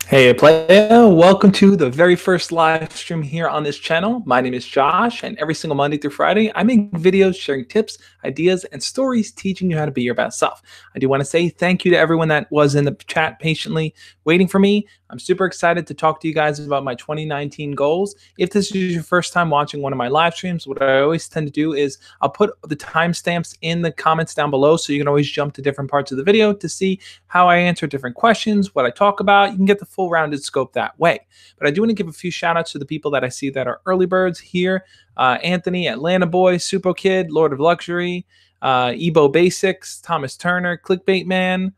Hey player, welcome to the very first live stream here on this channel. My name is Josh, and every single Monday through Friday, I make videos sharing tips, ideas, and stories teaching you how to be your best self. I do want to say thank you to everyone that was in the chat patiently waiting for me. I'm super excited to talk to you guys about my 2019 goals. If this is your first time watching one of my live streams, what I always tend to do is I'll put the timestamps in the comments down below so you can always jump to different parts of the video to see how I answer different questions, what I talk about. You can get the full rounded scope that way. But I do want to give a few shout outs to the people that I see that are early birds here. Anthony, Atlanta Boy, Supo Kid, Lord of Luxury, Ebo Basics, Thomas Turner, Clickbait Man,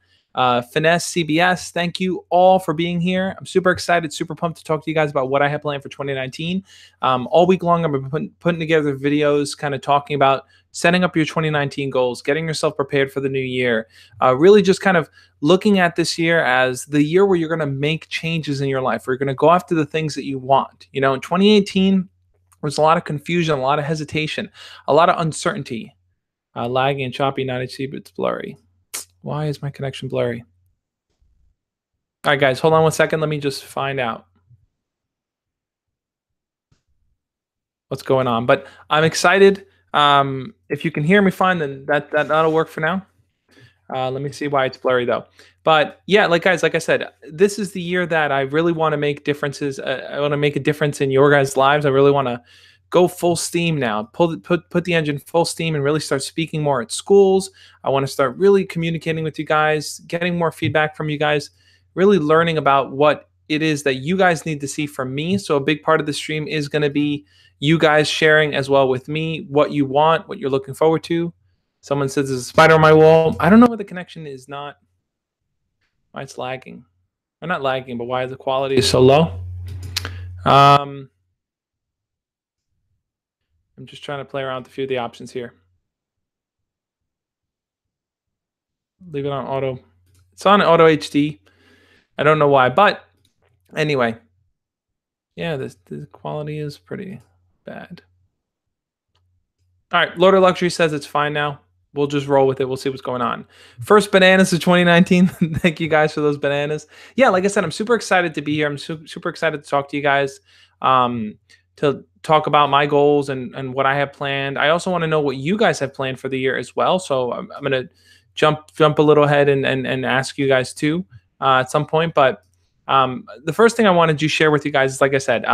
Finesse CBS. Thank you all for being here. I'm super excited, super pumped to talk to you guys about what I have planned for 2019. All week long, I'm putting together videos kind of talking about setting up your 2019 goals, getting yourself prepared for the new year, really just kind of looking at this year as the year where you're going to make changes in your life, where you're going to go after the things that you want. You know, in 2018, there was a lot of confusion, a lot of hesitation, a lot of uncertainty, lagging and choppy, not HD, but it's blurry. Why is my connection blurry? All right, guys, hold on one second. Let me just find out what's going on. But I'm excited. If you can hear me fine, then that'll work for now. Let me see why it's blurry though. But yeah, like I said, this is the year that I really want to make differences. I want to make a difference in your guys' lives. I really want to go full steam now. Put the engine full steam and really start speaking more at schools. I want to start really communicating with you guys, getting more feedback from you guys, really learning about what it is that you guys need to see from me. So a big part of the stream is going to be you guys sharing as well with me what you want, what you're looking forward to. Someone says there's a spider on my wall. I don't know why the connection is not, why it's lagging. Or not lagging, but why the quality is so low. I'm just trying to play around with a few of the options here. Leave it on auto. It's on auto HD. I don't know why, but anyway. Yeah, the quality is pretty bad. All right, Lord of Luxury says it's fine now. We'll just roll with it. We'll see what's going on. First bananas of 2019. Thank you guys for those bananas. Yeah, like I said, I'm super excited to be here. I'm super excited to talk to you guys, to talk about my goals and what I have planned. I also want to know what you guys have planned for the year as well. So I'm going to jump a little ahead and ask you guys too at some point. But the first thing I wanted to share with you guys is, like I said,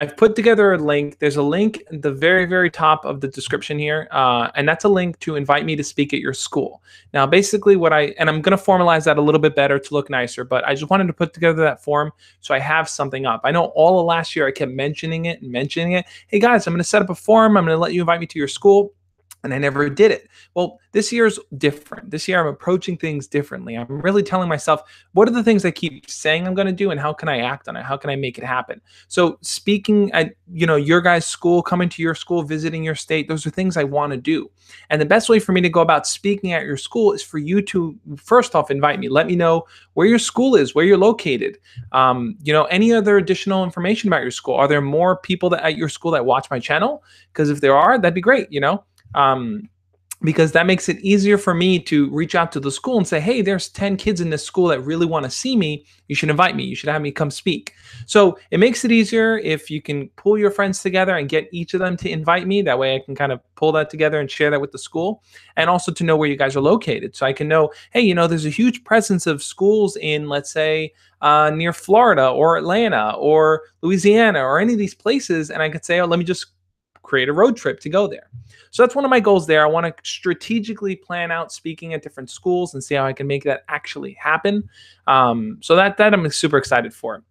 I've put together a link. There's a link at the very, very top of the description here, and that's a link to invite me to speak at your school. Now, basically and I'm going to formalize that a little bit better to look nicer, but I just wanted to put together that form so I have something up. I know all of last year I kept mentioning it. Hey, guys, I'm going to set up a form. I'm going to let you invite me to your school. And I never did it. Well, this year's different. This year I'm approaching things differently. I'm really telling myself, what are the things I keep saying I'm going to do and how can I act on it? How can I make it happen? So speaking at, your guys' school, coming to your school, visiting your state, those are things I want to do. And the best way for me to go about speaking at your school is for you to, first off, invite me. Let me know where your school is, where you're located. Any other additional information about your school. Are there more people at your school that watch my channel? Because if there are, that'd be great, because that makes it easier for me to reach out to the school and say, hey, there's 10 kids in this school that really want to see me. You should invite me. You should have me come speak. So it makes it easier if you can pull your friends together and get each of them to invite me. That way I can kind of pull that together and share that with the school, and also to know where you guys are located. So I can know, hey, there's a huge presence of schools in, let's say, near Florida or Atlanta or Louisiana or any of these places. And I could say, oh, let me just create a road trip to go there. So that's one of my goals there. I want to strategically plan out speaking at different schools and see how I can make that actually happen. So that I'm super excited for.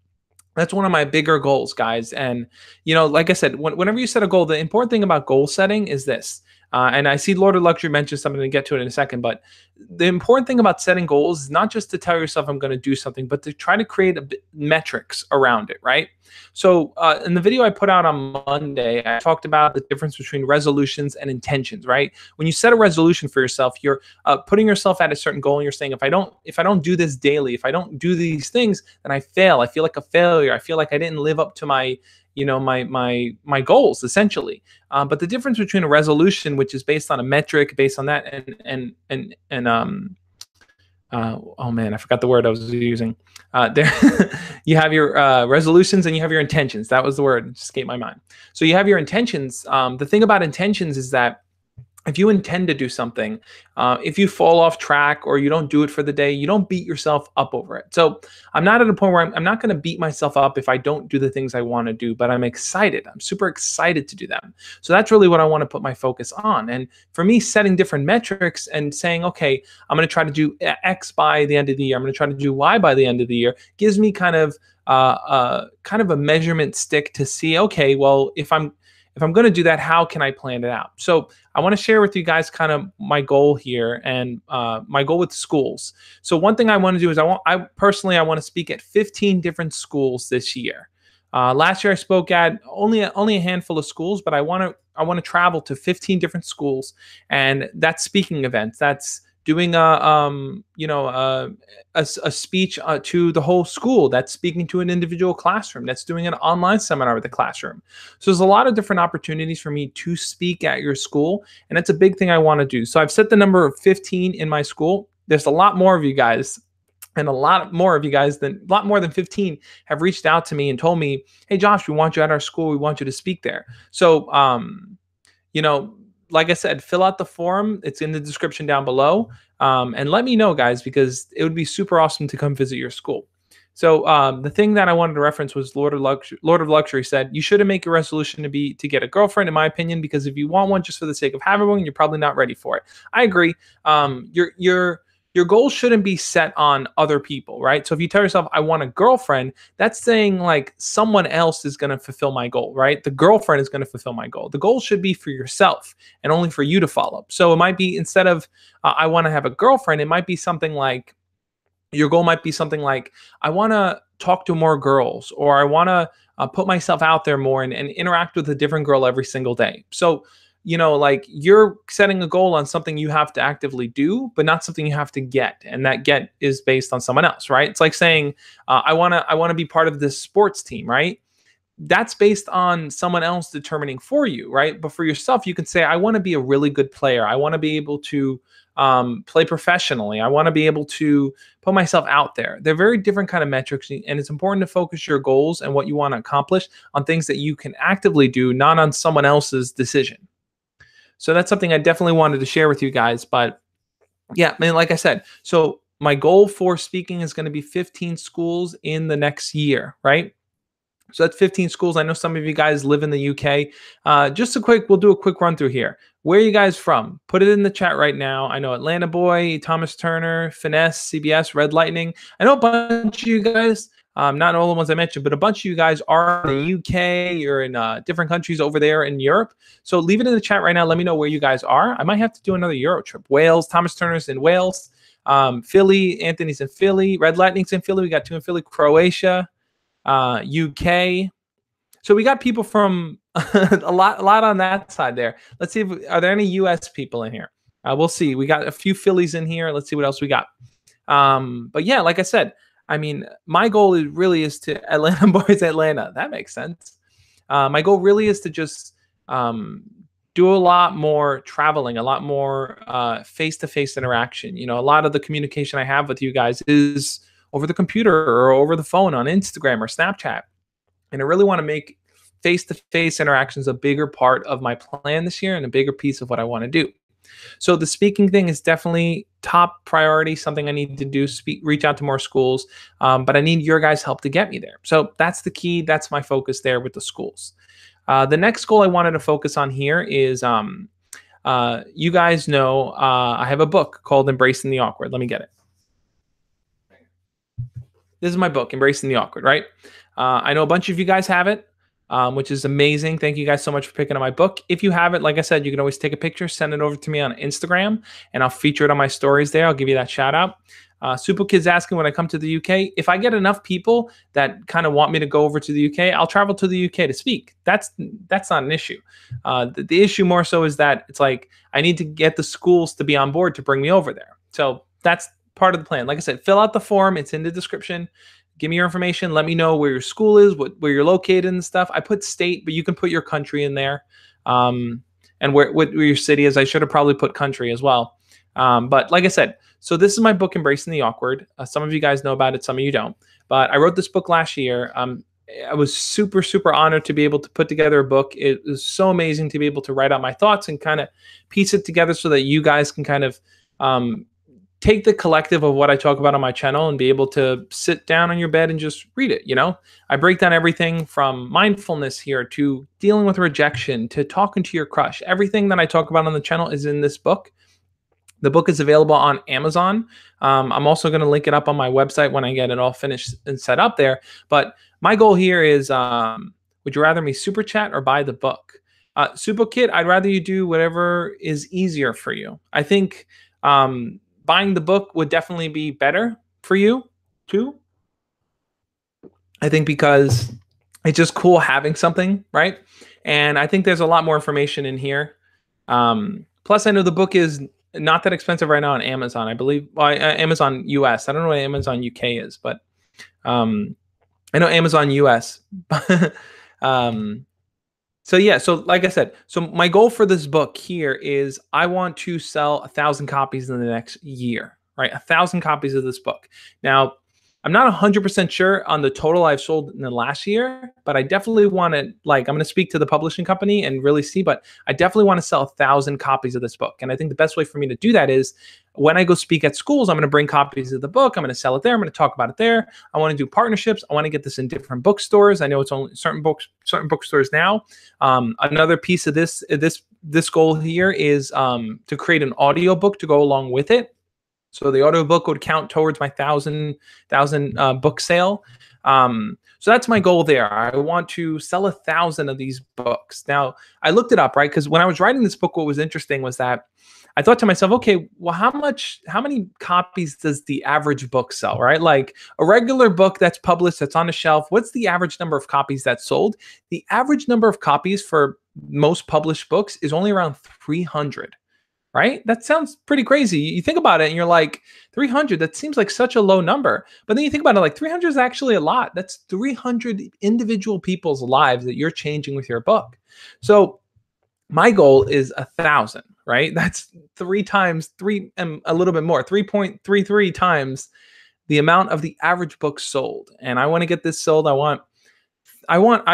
That's one of my bigger goals, guys. And, like I said, whenever you set a goal, the important thing about goal setting is this. And I see Lord of Luxury mention something, to get to it in a second, but the important thing about setting goals is not just to tell yourself I'm going to do something, but to try to create metrics around it, right? So in the video I put out on Monday, I talked about the difference between resolutions and intentions, right? When you set a resolution for yourself, you're putting yourself at a certain goal, and you're saying, if I don't do this daily, if I don't do these things, then I fail. I feel like a failure. I feel like I didn't live up to my my goals, essentially. But the difference between a resolution, which is based on a metric, based on that, and oh man, I forgot the word I was using. There, you have your resolutions and you have your intentions. That was the word; it just escaped my mind. So you have your intentions. The thing about intentions is that if you intend to do something, if you fall off track or you don't do it for the day, you don't beat yourself up over it. So I'm not at a point where I'm not going to beat myself up if I don't do the things I want to do, but I'm excited. I'm super excited to do them. So that's really what I want to put my focus on. And for me, setting different metrics and saying, okay, I'm going to try to do X by the end of the year. I'm going to try to do Y by the end of the year gives me kind of a measurement stick to see, okay, well, if I'm going to do that, how can I plan it out? So I want to share with you guys kind of my goal here and my goal with schools. So one thing I want to do is I personally want to speak at 15 different schools this year. Last year I spoke at only a handful of schools, but I want to travel to 15 different schools, and that's speaking events. That's doing a speech to the whole school. That's speaking to an individual classroom. That's doing an online seminar with the classroom. So there's a lot of different opportunities for me to speak at your school, and that's a big thing I want to do. So I've set the number of 15 in my school. There's a lot more of you guys. And a lot more than 15 have reached out to me and told me, "Hey, Josh, we want you at our school. We want you to speak there." So, you know, like I said, fill out the form. It's in the description down below. And let me know, guys, because it would be super awesome to come visit your school. So the thing that I wanted to reference was Lord of Luxury said, you shouldn't make a resolution to get a girlfriend, in my opinion, because if you want one just for the sake of having one, you're probably not ready for it. I agree. Your goals shouldn't be set on other people, right? So if you tell yourself, I want a girlfriend, that's saying like someone else is going to fulfill my goal, right? The girlfriend is going to fulfill my goal. The goal should be for yourself and only for you to follow. So it might be instead of I want to have a girlfriend, it might be something like your goal might be something like I want to talk to more girls, or I want to put myself out there more and interact with a different girl every single day. So like you're setting a goal on something you have to actively do, but not something you have to get. And that get is based on someone else, right? It's like saying, I want to be part of this sports team, right? That's based on someone else determining for you, right? But for yourself, you can say, I want to be a really good player. I want to be able to play professionally. I want to be able to put myself out there. They're very different kind of metrics, and it's important to focus your goals and what you want to accomplish on things that you can actively do, not on someone else's decision. So that's something I definitely wanted to share with you guys. But yeah, I mean, like I said, so my goal for speaking is going to be 15 schools in the next year, right? So that's 15 schools. I know some of you guys live in the UK. We'll do a quick run through here. Where are you guys from? Put it in the chat right now. I know Atlanta Boy, Thomas Turner, Finesse, CBS, Red Lightning. I know a bunch of you guys, not all the ones I mentioned, but a bunch of you guys are in the UK or in different countries over there in Europe. So leave it in the chat right now. Let me know where you guys are. I might have to do another Euro trip. Wales, Thomas Turner's in Wales. Philly, Anthony's in Philly. Red Lightning's in Philly. We got 2 in Philly. Croatia. UK. So we got people from a lot on that side there. Let's see are there any US people in here? We'll see. We got a few Phillies in here. Let's see what else we got. But yeah, like I said, I mean, my goal is to Atlanta Boys, Atlanta. That makes sense. My goal really is to just do a lot more traveling, a lot more face-to-face interaction. A lot of the communication I have with you guys is over the computer or over the phone on Instagram or Snapchat. And I really want to make face-to-face interactions a bigger part of my plan this year and a bigger piece of what I want to do. So the speaking thing is definitely top priority, something I need to do, reach out to more schools, but I need your guys' help to get me there. So that's the key. That's my focus there with the schools. The next goal I wanted to focus on here is, you guys know, I have a book called Embracing the Awkward. Let me get it. This is my book, Embracing the Awkward, right? I know a bunch of you guys have it, which is amazing. Thank you guys so much for picking up my book. If you have it, like I said, you can always take a picture, send it over to me on Instagram, and I'll feature it on my stories there. I'll give you that shout out. Super Kid's asking when I come to the UK, if I get enough people that kind of want me to go over to the UK, I'll travel to the UK to speak. That's not an issue. The issue more so is that it's like I need to get the schools to be on board to bring me over there. So that's part of the plan. Like I said, fill out the form. It's in the description. Give me your information. Let me know where your school is, where you're located and stuff. I put state, but you can put your country in there. And where your city is. I should have probably put country as well. But like I said, So this is my book, Embracing the Awkward. Some of you guys know about it, some of you don't. But I wrote this book last year. I was super, super honored to be able to put together a book. It was so amazing to be able to write out my thoughts and kind of piece it together so that you guys can kind of take the collective of what I talk about on my channel and be able to sit down on your bed and just read it. I break down everything from mindfulness here to dealing with rejection to talking to your crush. Everything that I talk about on the channel is in this book. The book is available on Amazon. I'm also going to link it up on my website when I get it all finished and set up there. But my goal here is, would you rather me super chat or buy the book? Super Kid, I'd rather you do whatever is easier for you. I think buying the book would definitely be better for you too. I think because it's just cool having something, right? And I think there's a lot more information in here. Plus, I know the book is not that expensive right now on Amazon. I believe Amazon US. I don't know what Amazon UK is, but I know Amazon US. So yeah, so like I said, so my goal for this book here is I want to sell 1,000 copies in the next year, right? 1,000 copies of this book. Now, I'm not 100% sure on the total I've sold in the last year, but I definitely want to, I'm going to speak to the publishing company and really see, but I definitely want to sell 1,000 copies of this book. And I think the best way for me to do that is when I go speak at schools, I'm going to bring copies of the book. I'm going to sell it there. I'm going to talk about it there. I want to do partnerships. I want to get this in different bookstores. I know it's only certain bookstores now. Another piece of this goal here is to create an audio book to go along with it. So the audiobook would count towards my 1,000 book sale. So that's my goal there. I want to sell 1,000 of these books. Now, I looked it up, right? Because when I was writing this book, what was interesting was that I thought to myself, okay, well, how many copies does the average book sell, right? Like a regular book that's published, that's on the shelf, what's the average number of copies that's sold? The average number of copies for most published books is only around 300. Right? That sounds pretty crazy. You think about it and you're like, 300, that seems like such a low number. But then you think about it, like 300 is actually a lot. That's 300 individual people's lives that you're changing with your book. So my goal is 1,000, right? That's 3 times 3 and a little bit more, 3.33 times the amount of the average book sold. And I want to get this sold. I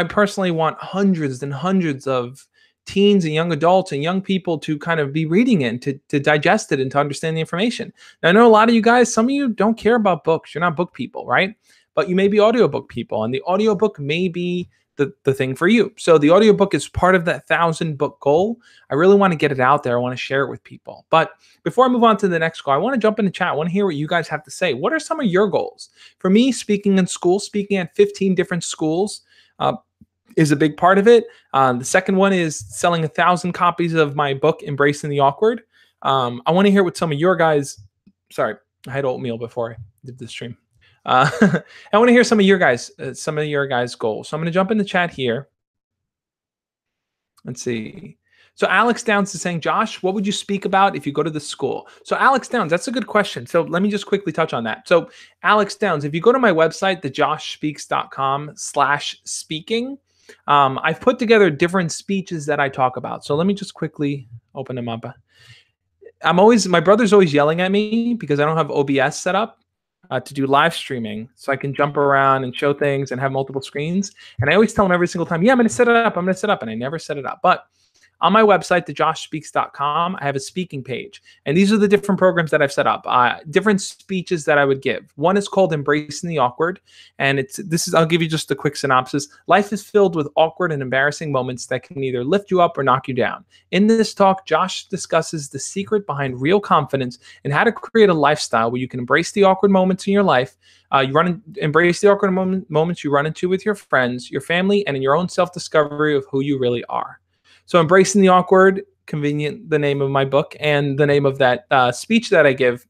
personally want hundreds and hundreds of teens and young adults and young people to kind of be reading it and to digest it and to understand the information. Now, I know a lot of you guys, some of you don't care about books. You're not book people, right? But you may be audiobook people, and the audiobook may be the thing for you. So the audiobook is part of that 1,000 book goal. I really want to get it out there. I want to share it with people. But before I move on to the next goal, I want to jump in the chat. I want to hear what you guys have to say. What are some of your goals? For me, speaking in school, speaking at 15 different schools, is a big part of it. The second one is selling 1,000 copies of my book, Embracing the Awkward. I want to hear what some of your guys, sorry, I had oatmeal before I did this stream. I want to hear some of your guys' goals. So I'm going to jump in the chat here. Let's see. So Alex Downs is saying, Josh, what would you speak about if you go to the school? So Alex Downs, that's a good question. So let me just quickly touch on that. So Alex Downs, if you go to my website, thejoshspeaks.com/speaking, I've put together different speeches that I talk about. So let me just quickly open them up. My brother's always yelling at me because I don't have OBS set up to do live streaming. So I can jump around and show things and have multiple screens. And I always tell him every single time, yeah, I'm going to set it up. And I never set it up. But on my website, thejoshspeaks.com, I have a speaking page. And these are the different programs that I've set up, different speeches that I would give. One is called Embracing the Awkward. And I'll give you just a quick synopsis. Life is filled with awkward and embarrassing moments that can either lift you up or knock you down. In this talk, Josh discusses the secret behind real confidence and how to create a lifestyle where you can embrace the awkward moments in your life. Embrace the awkward moments you run into with your friends, your family, and in your own self-discovery of who you really are. So Embracing the Awkward, convenient, the name of my book, and the name of that speech that I give,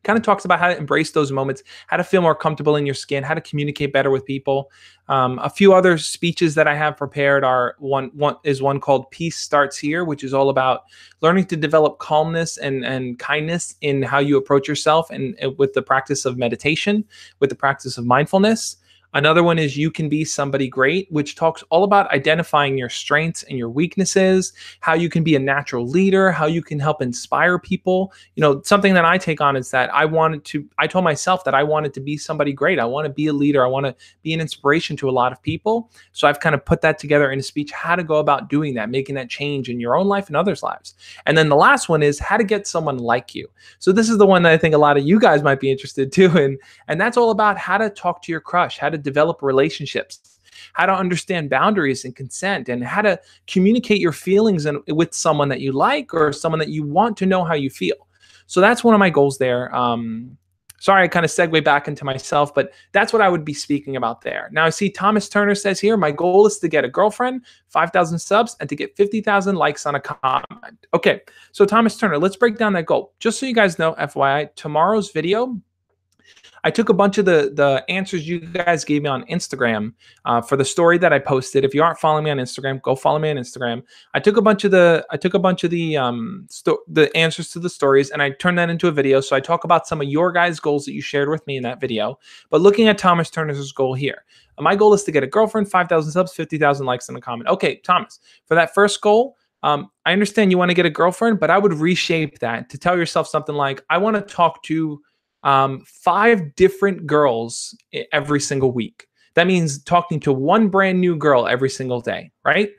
kind of talks about how to embrace those moments, how to feel more comfortable in your skin, how to communicate better with people. A few other speeches that I have prepared are one called Peace Starts Here, which is all about learning to develop calmness and kindness in how you approach yourself and with the practice of meditation, with the practice of mindfulness. Another one is You Can Be Somebody Great, which talks all about identifying your strengths and your weaknesses, how you can be a natural leader, how you can help inspire people. Something that I take on is that I told myself that I wanted to be somebody great. I want to be a leader. I want to be an inspiration to a lot of people. So I've kind of put that together in a speech, how to go about doing that, making that change in your own life and others' lives. And then the last one is how to get someone like you. So this is the one that I think a lot of you guys might be interested too in. And that's all about how to talk to your crush, how to develop relationships, how to understand boundaries and consent, and how to communicate your feelings with someone that you like or someone that you want to know how you feel. So that's one of my goals there. Sorry, I kind of segue back into myself, but that's what I would be speaking about there. Now, I see Thomas Turner says here, my goal is to get a girlfriend, 5,000 subs, and to get 50,000 likes on a comment. Okay, so Thomas Turner, let's break down that goal. Just so you guys know, FYI, tomorrow's video, I took a bunch of the answers you guys gave me on Instagram for the story that I posted. If you aren't following me on Instagram, go follow me on Instagram. I took a bunch of the answers to the stories and I turned that into a video. So I talk about some of your guys' goals that you shared with me in that video. But looking at Thomas Turner's goal here, my goal is to get a girlfriend, 5,000 subs, 50,000 likes in a comment. Okay, Thomas, for that first goal, I understand you want to get a girlfriend, but I would reshape that to tell yourself something like, I want to talk to 5 different girls every single week. That means talking to one brand new girl every single day, right?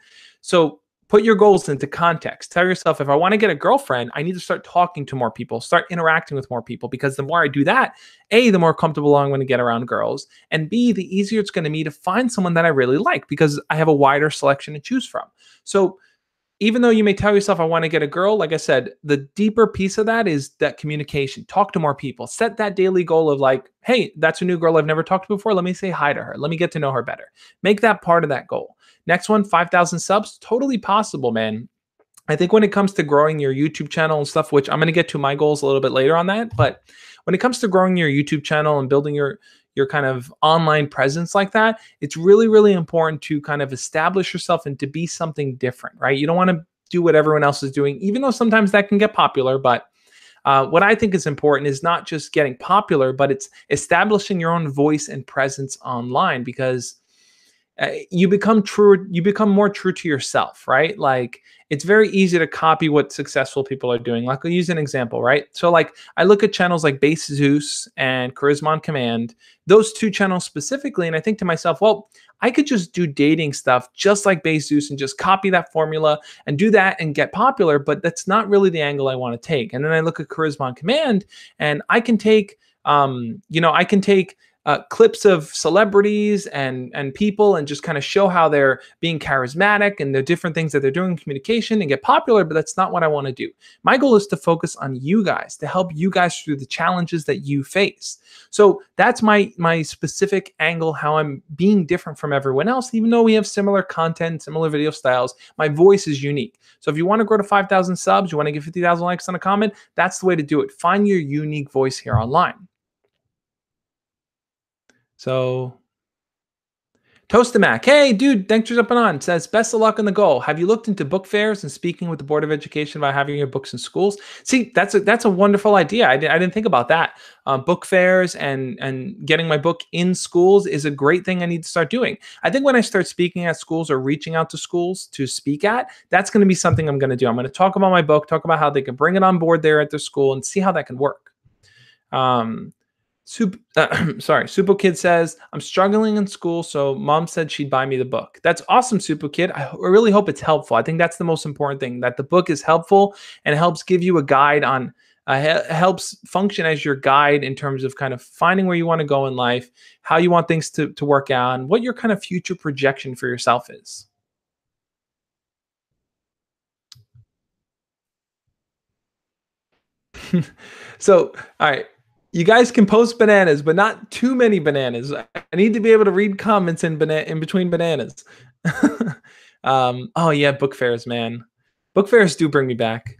So put your goals into context. Tell yourself, if I want to get a girlfriend, I need to start talking to more people, start interacting with more people, because the more I do that, A, the more comfortable I'm going to get around girls, and B, the easier it's going to be to find someone that I really like because I have a wider selection to choose from. So even though you may tell yourself, I want to get a girl, like I said, the deeper piece of that is that communication. Talk to more people. Set that daily goal of like, hey, that's a new girl I've never talked to before. Let me say hi to her. Let me get to know her better. Make that part of that goal. Next one, 5,000 subs. Totally possible, man. I think when it comes to growing your YouTube channel and stuff, which I'm going to get to my goals a little bit later on that, but when it comes to growing your YouTube channel and building your kind of online presence like that, it's really, really important to kind of establish yourself and to be something different, right? You don't want to do what everyone else is doing, even though sometimes that can get popular. But what I think is important is not just getting popular, but it's establishing your own voice and presence online, because you become more true to yourself, right? Like, it's very easy to copy what successful people are doing. Like, I'll use an example, right? So like, I look at channels like Base Zeus and Charisma on Command, those 2 channels specifically, and I think to myself, well, I could just do dating stuff just like Base Zeus and just copy that formula and do that and get popular, but that's not really the angle I want to take. And then I look at Charisma on Command, and I can take, clips of celebrities and people and just kind of show how they're being charismatic and the different things that they're doing in communication and get popular, but that's not what I want to do. My goal is to focus on you guys, to help you guys through the challenges that you face. So that's my specific angle, how I'm being different from everyone else. Even though we have similar content, similar video styles, my voice is unique. So if you want to grow to 5,000 subs, you want to get 50,000 likes on a comment, that's the way to do it. Find your unique voice here online. So Toastamac, hey dude, thanks for jumping on. Says, best of luck on the goal. Have you looked into book fairs and speaking with the Board of Education about having your books in schools? See, that's a wonderful idea. I didn't think about that. Book fairs and getting my book in schools is a great thing I need to start doing. I think when I start speaking at schools or reaching out to schools to speak at, that's going to be something I'm going to do. I'm going to talk about my book, talk about how they can bring it on board there at their school and see how that can work. Supo Kid says, I'm struggling in school, so mom said she'd buy me the book. That's awesome, Supo Kid. I really hope it's helpful. I think that's the most important thing, that the book is helpful and helps give you a guide on, helps function as your guide in terms of kind of finding where you want to go in life, how you want things to work out, and what your kind of future projection for yourself is. So, all right. You guys can post bananas, but not too many bananas. I need to be able to read comments in between bananas. Oh yeah, book fairs, man. Book fairs do bring me back.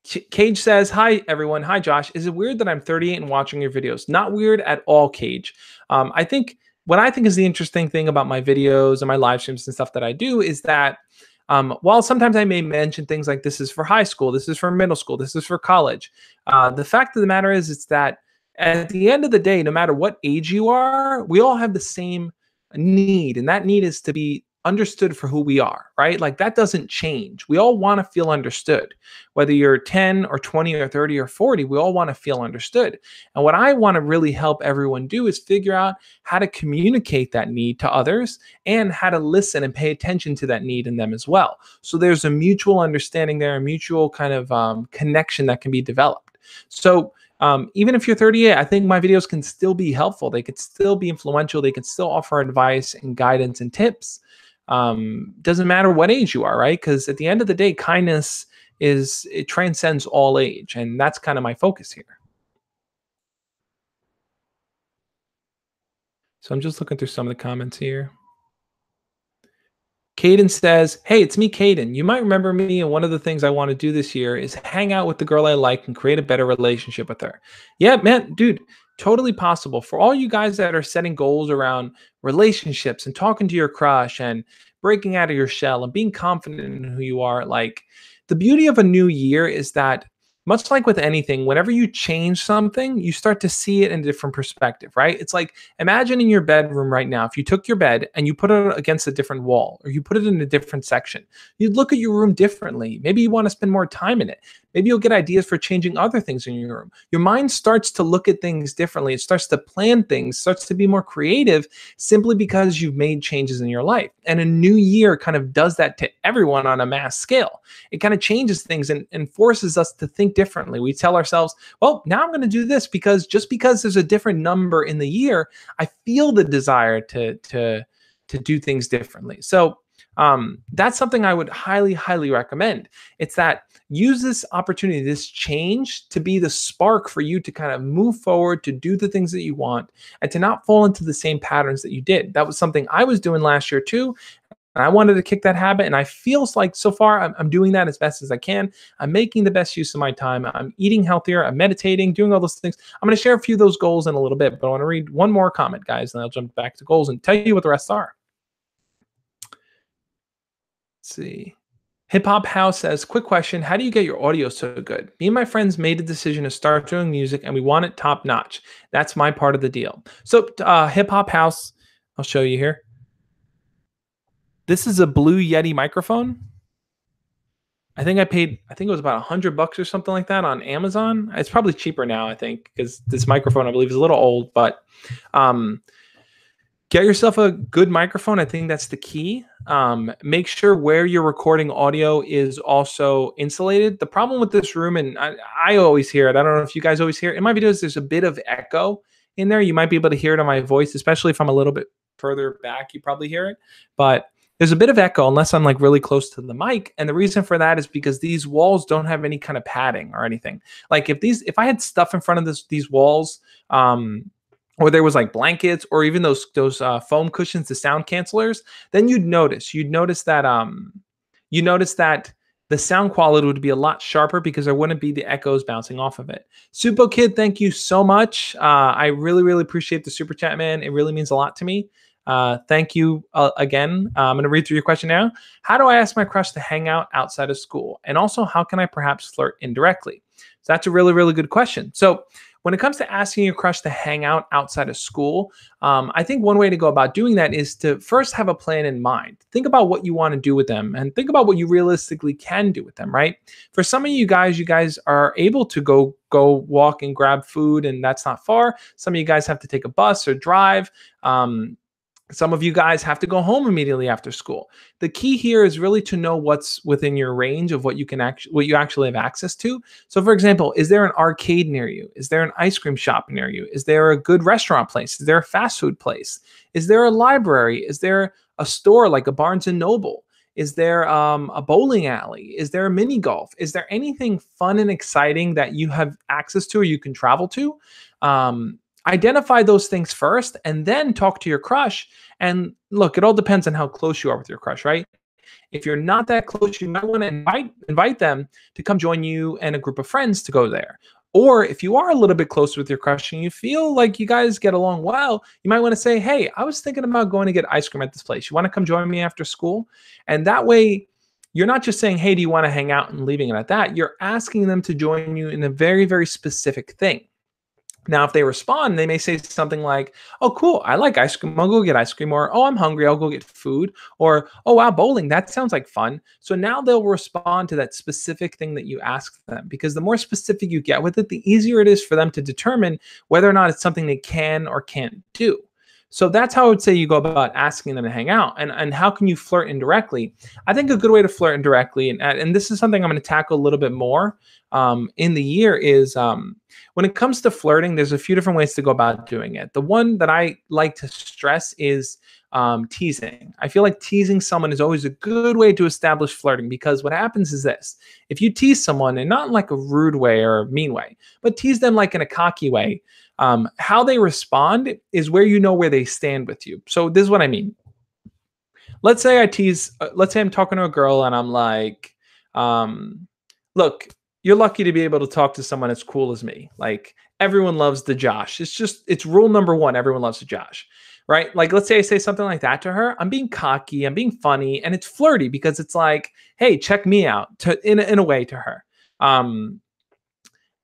Cage says, hi everyone. Hi Josh. Is it weird that I'm 38 and watching your videos? Not weird at all, Cage. I think what I think is the interesting thing about my videos and my live streams and stuff that I do is that while sometimes I may mention things like this is for high school, this is for middle school, this is for college, the fact of the matter is it's that At the end of the day, no matter what age you are, we all have the same need, and that need is to be understood for who we are, right? Like that doesn't change. We all want to feel understood. Whether you're 10 or 20 or 30 or 40, we all want to feel understood. And what I want to really help everyone do is figure out how to communicate that need to others and how to listen and pay attention to that need in them as well. So there's a mutual understanding there, a mutual kind of connection that can be developed. So even if you're 38, I think my videos can still be helpful. They could still be influential. They can still offer advice and guidance and tips. Doesn't matter what age you are, right? Because at the end of the day, kindness it transcends all age, and that's kind of my focus here. So I'm just looking through some of the comments here. Caden says, "Hey, it's me, Caden. You might remember me, and one of the things I want to do this year is hang out with the girl I like and create a better relationship with her." Yeah, man, dude, totally possible. For all you guys that are setting goals around relationships and talking to your crush and breaking out of your shell and being confident in who you are, like the beauty of a new year is that much like with anything, whenever you change something, you start to see it in a different perspective, right? It's like imagine in your bedroom right now, if you took your bed and you put it against a different wall or you put it in a different section, you'd look at your room differently. Maybe you want to spend more time in it. Maybe you'll get ideas for changing other things in your room. Your mind starts to look at things differently. It starts to plan things, starts to be more creative simply because you've made changes in your life. And a new year kind of does that to everyone on a mass scale. It kind of changes things and forces us to think differently. We tell ourselves, well, now I'm going to do this because just because there's a different number in the year, I feel the desire to do things differently. So that's something I would highly, highly recommend. It's that use this opportunity, this change to be the spark for you to kind of move forward, to do the things that you want, and to not fall into the same patterns that you did. That was something I was doing last year too. And I wanted to kick that habit. And I feel like so far I'm doing that as best as I can. I'm making the best use of my time. I'm eating healthier. I'm meditating, doing all those things. I'm going to share a few of those goals in a little bit, but I want to read one more comment, guys, and I'll jump back to goals and tell you what the rest are. Let's see. Hip Hop House says, quick question. How do you get your audio so good? Me and my friends made a decision to start doing music and we want it top notch. That's my part of the deal. So Hip Hop House, I'll show you here. This is a Blue Yeti microphone. I think it was about $100 or something like that on Amazon. It's probably cheaper now, I think, because this microphone, I believe, is a little old, but get yourself a good microphone. I think that's the key. Make sure where you're recording audio is also insulated. The problem with this room, and I always hear it, I don't know if you guys always hear it. In my videos, there's a bit of echo in there. You might be able to hear it on my voice, especially if I'm a little bit further back, you probably hear it. But there's a bit of echo unless I'm like really close to the mic. And the reason for that is because these walls don't have any kind of padding or anything. Like if I had stuff in front of these walls, or there was like blankets or even those foam cushions, the sound cancelers, then you'd notice that the sound quality would be a lot sharper because there wouldn't be the echoes bouncing off of it. Supo Kid, thank you so much. I really, really appreciate the super chat, man. It really means a lot to me. Thank you again. I'm going to read through your question now. How do I ask my crush to hang out outside of school? And also, how can I perhaps flirt indirectly? So that's a really, really good question. So when it comes to asking your crush to hang out outside of school, I think one way to go about doing that is to first have a plan in mind. Think about what you want to do with them and think about what you realistically can do with them, right? For some of you guys are able to go walk and grab food, and that's not far. Some of you guys have to take a bus or drive. Some of you guys have to go home immediately after school. The key here is really to know what's within your range of what you actually have access to. So for example, is there an arcade near you? Is there an ice cream shop near you? Is there a good restaurant place? Is there a fast food place? Is there a library? Is there a store like a Barnes and Noble? Is there a bowling alley? Is there a mini golf? Is there anything fun and exciting that you have access to or you can travel to? Identify those things first and then talk to your crush. And look, it all depends on how close you are with your crush, right? If you're not that close, you might want to invite them to come join you and a group of friends to go there. Or if you are a little bit closer with your crush and you feel like you guys get along well, you might want to say, hey, I was thinking about going to get ice cream at this place. You want to come join me after school? And that way, you're not just saying, hey, do you want to hang out and leaving it at that? You're asking them to join you in a very, very specific thing. Now, if they respond, they may say something like, "Oh, cool, I like ice cream. I'll go get ice cream." Or, "Oh, I'm hungry. I'll go get food." Or, "Oh, wow, bowling. That sounds like fun." So now they'll respond to that specific thing that you asked them, because the more specific you get with it, the easier it is for them to determine whether or not it's something they can or can't do. So that's how I would say you go about asking them to hang out. And how can you flirt indirectly? I think a good way to flirt indirectly, and this is something I'm going to tackle a little bit more in the year, is when it comes to flirting, there's a few different ways to go about doing it. The one that I like to stress is teasing. I feel like teasing someone is always a good way to establish flirting, because what happens is this: if you tease someone, and not in like a rude way or a mean way, but tease them like in a cocky way, how they respond is where you know where they stand with you. So this is what I mean. Let's say I tease, let's say I'm talking to a girl and I'm like, look, you're lucky to be able to talk to someone as cool as me. Like, everyone loves the Josh. It's rule number one. Everyone loves the Josh, right? Like, let's say I say something like that to her. I'm being cocky, I'm being funny, and it's flirty because it's like, hey, check me out, in a way, to her. Um,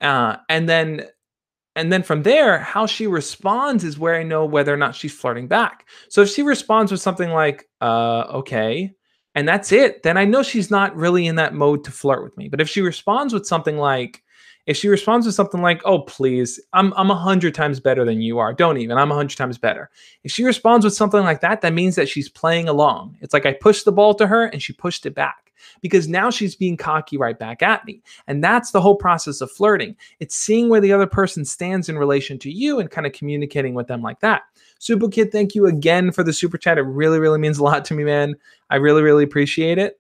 and then from there, how she responds is where I know whether or not she's flirting back. So if she responds with something like, okay, and that's it, then I know she's not really in that mode to flirt with me. But if she responds with something like, oh, please, I'm 100 times better than you are. Don't even, I'm 100 times better. If she responds with something like that, that means that she's playing along. It's like I pushed the ball to her and she pushed it back, because now she's being cocky right back at me. And that's the whole process of flirting. It's seeing where the other person stands in relation to you and kind of communicating with them like that. Super Kid, thank you again for the super chat. It really, really means a lot to me, man. I really, really appreciate it.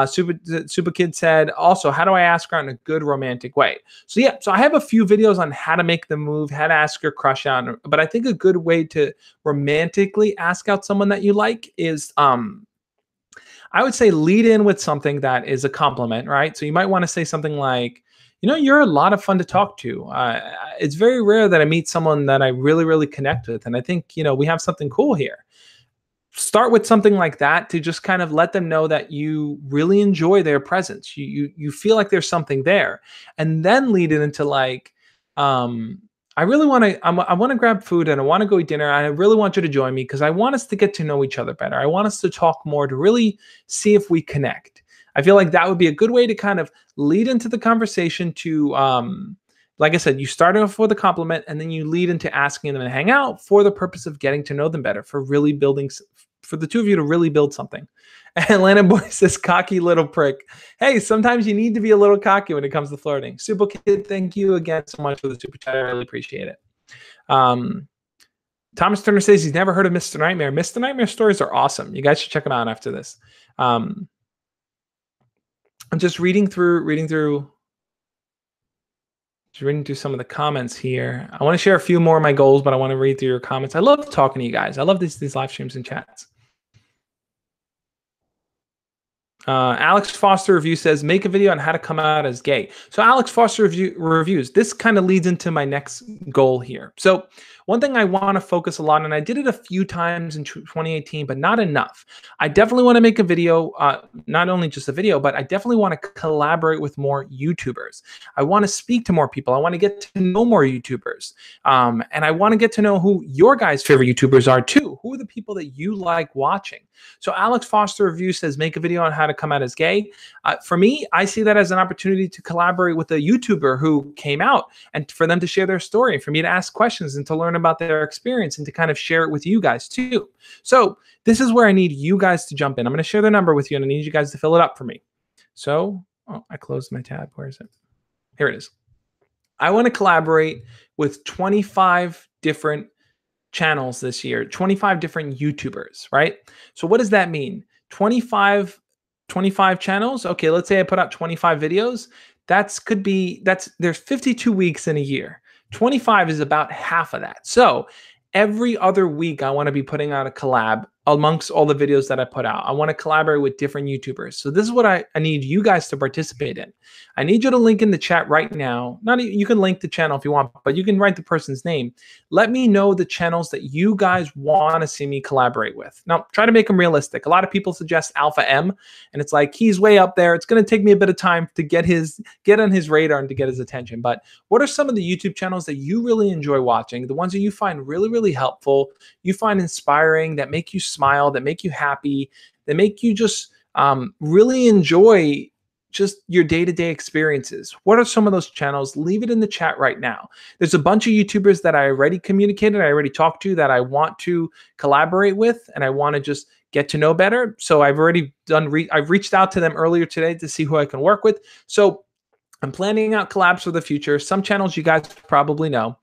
Super Kid said, also, how do I ask her out in a good romantic way? So yeah, so I have a few videos on how to make the move, how to ask your crush out. But I think a good way to romantically ask out someone that you like is I would say lead in with something that is a compliment, right? So you might want to say something like, you're a lot of fun to talk to. It's very rare that I meet someone that I really, really connect with. And I think, we have something cool here. Start with something like that to just kind of let them know that you really enjoy their presence. You feel like there's something there, and then lead it into like, I really want to. I want to grab food and I want to go eat dinner. And I really want you to join me because I want us to get to know each other better. I want us to talk more to really see if we connect. I feel like that would be a good way to kind of lead into the conversation to, like I said, you start off with a compliment and then you lead into asking them to hang out for the purpose of getting to know them better, for really building, for the two of you to really build something. Atlanta Boy says, cocky little prick. Hey, sometimes you need to be a little cocky when it comes to flirting. Super Kid, thank you again so much for the super chat. I really appreciate it. Thomas Turner says he's never heard of Mr. Nightmare. Mr. Nightmare stories are awesome. You guys should check them out after this. I'm just reading through some of the comments here. I want to share a few more of my goals, but I want to read through your comments. I love talking to you guys. I love these live streams and chats. Alex Foster Review says, make a video on how to come out as gay. So Alex Foster Reviews, this kind of leads into my next goal here. So one thing I want to focus a lot on, and I did it a few times in 2018, but not enough. I definitely want to make a video, not only just a video, but I definitely want to collaborate with more YouTubers. I want to speak to more people. I want to get to know more YouTubers. And I want to get to know who your guys' favorite YouTubers are too. Who are the people that you like watching? So Alex Foster Review says, make a video on how to come out as gay. For me, I see that as an opportunity to collaborate with a YouTuber who came out and for them to share their story, for me to ask questions and to learn about their experience and to kind of share it with you guys too. So this is where I need you guys to jump in. I'm going to share the number with you and I need you guys to fill it up for me. So, I closed my tab. Where is it? Here it is. I want to collaborate with 25 different channels this year, 25 different YouTubers, right? So what does that mean? 25 channels. Okay, let's say I put out 25 videos. There's 52 weeks in a year. 25 is about half of that. So every other week, I want to be putting out a collab amongst all the videos that I put out. I want to collaborate with different YouTubers. So this is what I need you guys to participate in. I need you to link in the chat right now. You can link the channel if you want, but you can write the person's name. Let me know the channels that you guys want to see me collaborate with. Now, try to make them realistic. A lot of people suggest Alpha M, and it's like he's way up there. It's going to take me a bit of time to get on his radar and to get his attention. But what are some of the YouTube channels that you really enjoy watching? The ones that you find really, really helpful, you find inspiring, that make you smile, that make you happy, that make you just really enjoy just your day-to-day experiences. What are some of those channels? Leave it in the chat right now. There's a bunch of YouTubers that I already communicated, I already talked to, that I want to collaborate with, and I want to just get to know better. So I've already I've reached out to them earlier today to see who I can work with. So I'm planning out collabs for the future. Some channels you guys probably know.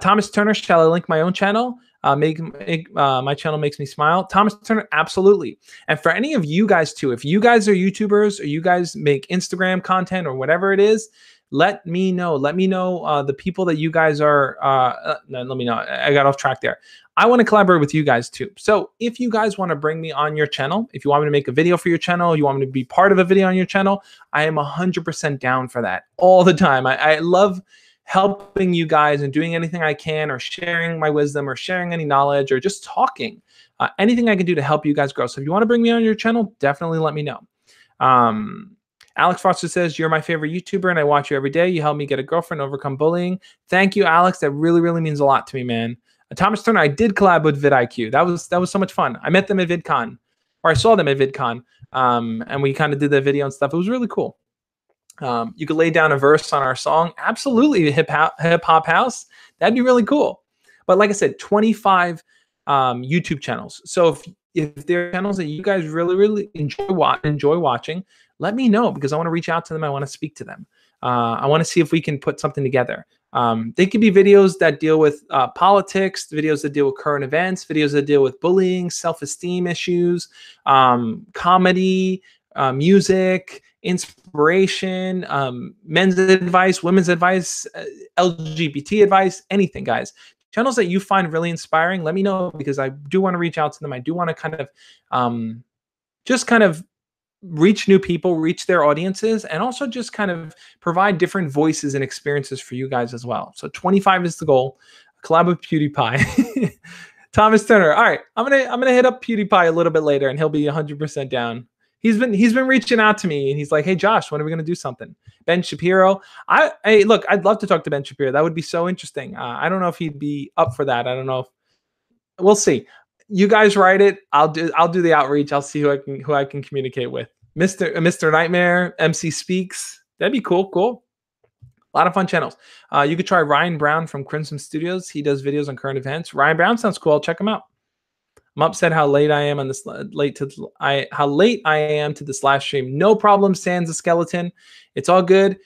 Thomas Turner, shall I link my own channel? My channel makes me smile. Thomas Turner, absolutely. And for any of you guys too, if you guys are YouTubers or you guys make Instagram content or whatever it is, let me know. Let me know the people that you guys are. Let me know. I got off track there. I want to collaborate with you guys too. So if you guys want to bring me on your channel, if you want me to make a video for your channel, you want me to be part of a video on your channel, I am 100% down for that all the time. I love helping you guys and doing anything I can, or sharing my wisdom, or sharing any knowledge, or just talking. Anything I can do to help you guys grow. So if you want to bring me on your channel, definitely let me know. Alex Foster says, you're my favorite YouTuber and I watch you every day. You help me get a girlfriend, overcome bullying. Thank you, Alex. That really, really means a lot to me, man. Thomas Turner, I did collab with vidIQ. That was so much fun. I met them at VidCon, or I saw them at VidCon, and we kind of did the video and stuff. It was really cool. You could lay down a verse on our song. Absolutely, hip hop house. That'd be really cool. But like I said, 25 YouTube channels. So if there are channels that you guys really, really enjoy watching, let me know, because I want to reach out to them. I want to speak to them. I want to see if we can put something together. They could be videos that deal with politics, videos that deal with current events, videos that deal with bullying, self-esteem issues, comedy, music, inspiration, men's advice, women's advice, LGBT advice, anything, guys. Channels that you find really inspiring, let me know, because I do want to reach out to them. I do want to kind of reach new people, reach their audiences, and also just kind of provide different voices and experiences for you guys as well. So 25 is the goal. Collab with PewDiePie. Thomas Turner. All right, I'm gonna hit up PewDiePie a little bit later, and he'll be 100% down. He's been reaching out to me, and he's like, "Hey Josh, when are we gonna do something?" Ben Shapiro. Look, I'd love to talk to Ben Shapiro. That would be so interesting. I don't know if he'd be up for that. I don't know. We'll see. You guys write it. I'll do the outreach. I'll see who I can communicate with. Mr. Nightmare, MC Speaks. That'd be cool. Cool. A lot of fun channels. You could try Ryan Brown from Crimson Studios. He does videos on current events. Ryan Brown sounds cool. I'll check him out. I'm upset how late I am on this how late I am to this live stream. No problem, Sans the Skeleton. It's all good.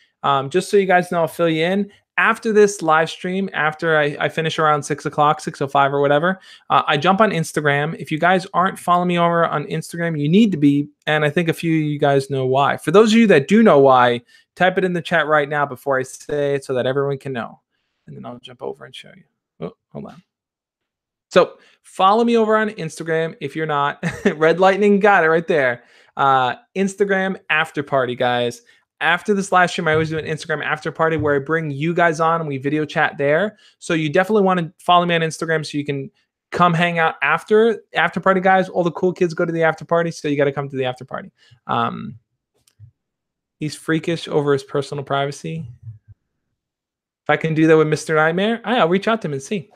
Just so you guys know, I'll fill you in. After this live stream, after I finish around 6 o'clock, 6:05 or whatever, I jump on Instagram. If you guys aren't following me over on Instagram, you need to be, and I think a few of you guys know why. For those of you that do know why, type it in the chat right now before I say it so that everyone can know. And then I'll jump over and show you. Oh, hold on. So follow me over on Instagram if you're not. Red Lightning got it right there. Instagram after party, guys. After this live stream, I always do an Instagram after party where I bring you guys on and we video chat there. So you definitely want to follow me on Instagram so you can come hang out after party, guys. All the cool kids go to the after party, so you got to come to the after party. He's freakish over his personal privacy. If I can do that with Mr. Nightmare, I'll reach out to him and see.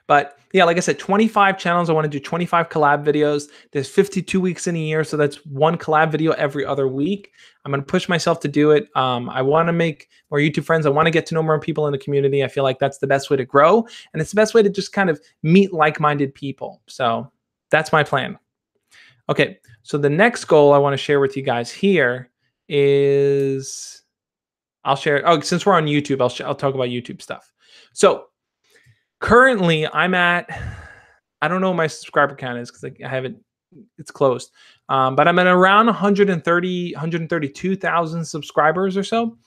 But yeah, like I said, 25 channels. I want to do 25 collab videos. There's 52 weeks in a year, so that's one collab video every other week. I'm going to push myself to do it. I want to make more YouTube friends. I want to get to know more people in the community. I feel like that's the best way to grow, and it's the best way to just kind of meet like-minded people. So that's my plan. Okay, so the next goal I want to share with you guys here is I'll share. Oh, since we're on YouTube, I'll talk about YouTube stuff. So currently, I'm at, I don't know what my subscriber count is because I haven't, it's closed. But I'm at around 132,000 subscribers or so.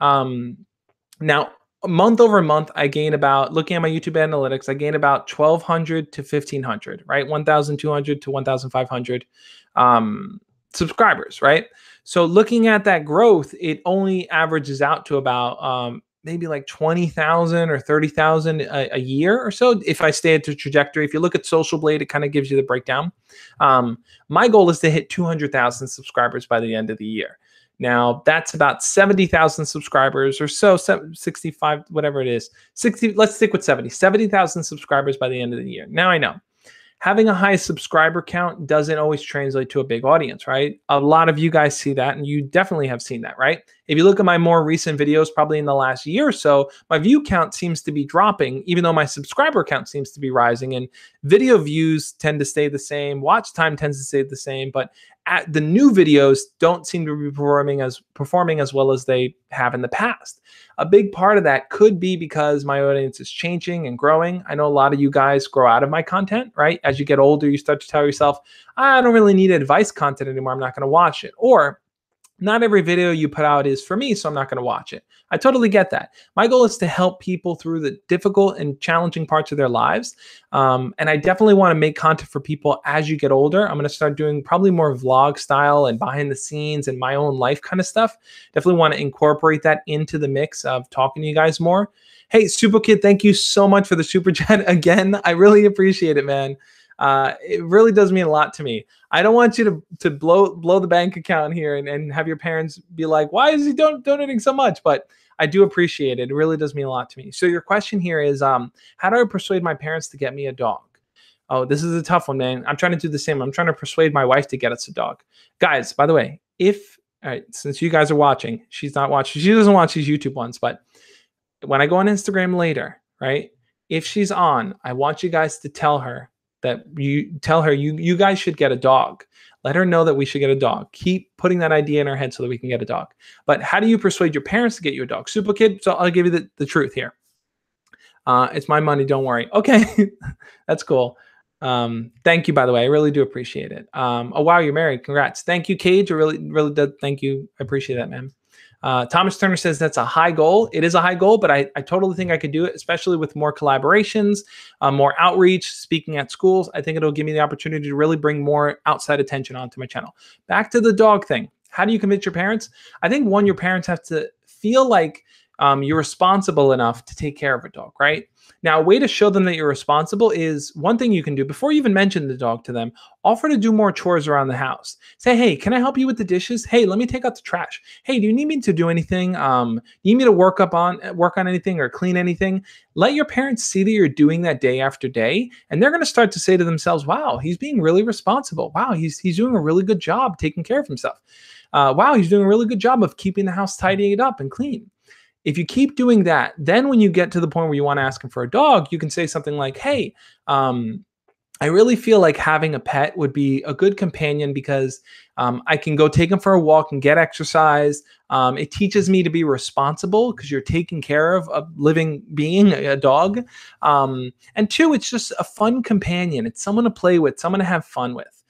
Now, month over month, I gain about, looking at my YouTube analytics, I gain about 1,200 to 1,500, right? 1,200 to 1,500 subscribers, right? So looking at that growth, it only averages out to about maybe like 20,000 or 30,000 a year or so if I stay at the trajectory. If you look at Social Blade, it kind of gives you the breakdown. My goal is to hit 200,000 subscribers by the end of the year. Now, that's about 70,000 subscribers or so, 65, whatever it is. 60, let's stick with 70,000 subscribers by the end of the year. Now I know having a high subscriber count doesn't always translate to a big audience, right? A lot of you guys see that, and you definitely have seen that, right? If you look at my more recent videos, probably in the last year or so, my view count seems to be dropping, even though my subscriber count seems to be rising, and video views tend to stay the same, watch time tends to stay the same, but the new videos don't seem to be performing as well as they have in the past. A big part of that could be because my audience is changing and growing. I know a lot of you guys grow out of my content, right? As you get older, you start to tell yourself, I don't really need advice content anymore. I'm not going to watch it. Or not every video you put out is for me, so I'm not going to watch it. I totally get that. My goal is to help people through the difficult and challenging parts of their lives. And I definitely want to make content for people as you get older. I'm going to start doing probably more vlog style and behind the scenes and my own life kind of stuff. Definitely want to incorporate that into the mix of talking to you guys more. Hey, Super Kid, thank you so much for the super chat again. I really appreciate it, man. It really does mean a lot to me. I don't want you to blow the bank account here and have your parents be like, why is he donating so much? But I do appreciate it. It really does mean a lot to me. So your question here is, how do I persuade my parents to get me a dog? Oh, this is a tough one, man. I'm trying to do the same. I'm trying to persuade my wife to get us a dog. Guys, by the way, all right, since you guys are watching, she's not watching. She doesn't watch these YouTube ones, but when I go on Instagram later, right? If she's on, I want you guys to tell her that you guys should get a dog. Let her know that we should get a dog. Keep putting that idea in her head so that we can get a dog. But how do you persuade your parents to get you a dog? Super Kid, so I'll give you the truth here. It's my money, don't worry. Okay, that's cool. Thank you, by the way. I really do appreciate it. Oh, wow, you're married. Congrats. Thank you, Cage. I really did. Thank you. I appreciate that, man. Thomas Turner says that's a high goal. It is a high goal, but I totally think I could do it, especially with more collaborations, more outreach, speaking at schools. I think it'll give me the opportunity to really bring more outside attention onto my channel. Back to the dog thing. How do you convince your parents? I think one, your parents have to feel like you're responsible enough to take care of a dog, right? Now, a way to show them that you're responsible is one thing you can do before you even mention the dog to them. Offer to do more chores around the house. Say, hey, can I help you with the dishes? Hey, let me take out the trash. Hey, do you need me to do anything? Need me to work on anything or clean anything? Let your parents see that you're doing that day after day, and they're going to start to say to themselves, wow, he's being really responsible. Wow, he's doing a really good job taking care of himself. Wow, he's doing a really good job of keeping the house tidying it up and clean. If you keep doing that, then when you get to the point where you want to ask him for a dog, you can say something like, hey, I really feel like having a pet would be a good companion because I can go take him for a walk and get exercise. It teaches me to be responsible because you're taking care of a living being, a dog. And two, it's just a fun companion. It's someone to play with, someone to have fun with.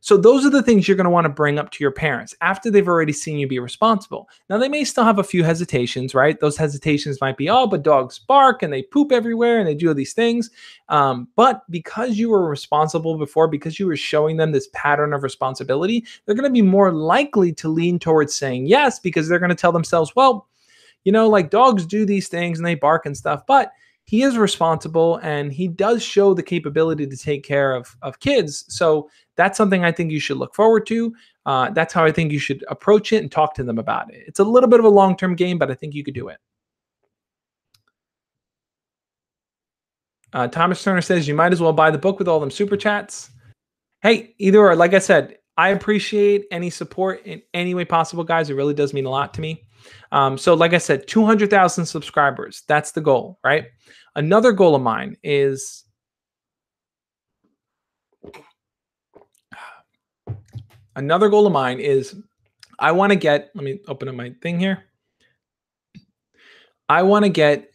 So those are the things you're going to want to bring up to your parents after they've already seen you be responsible. Now, they may still have a few hesitations, right? Those hesitations might be, oh, but dogs bark and they poop everywhere and they do all these things. But because you were responsible before, because you were showing them this pattern of responsibility, they're going to be more likely to lean towards saying yes, because they're going to tell themselves, well, you know, like dogs do these things and they bark and stuff, but he is responsible and he does show the capability to take care of kids. So that's something I think you should look forward to. That's how I think you should approach it and talk to them about it. It's a little bit of a long-term game, but I think you could do it. Thomas Turner says you might as well buy the book with all them super chats. Hey, either or, like I said, I appreciate any support in any way possible, guys. It really does mean a lot to me. So like I said, 200,000 subscribers. That's the goal, right? Another goal of mine is I want to get, let me open up my thing here. I want to get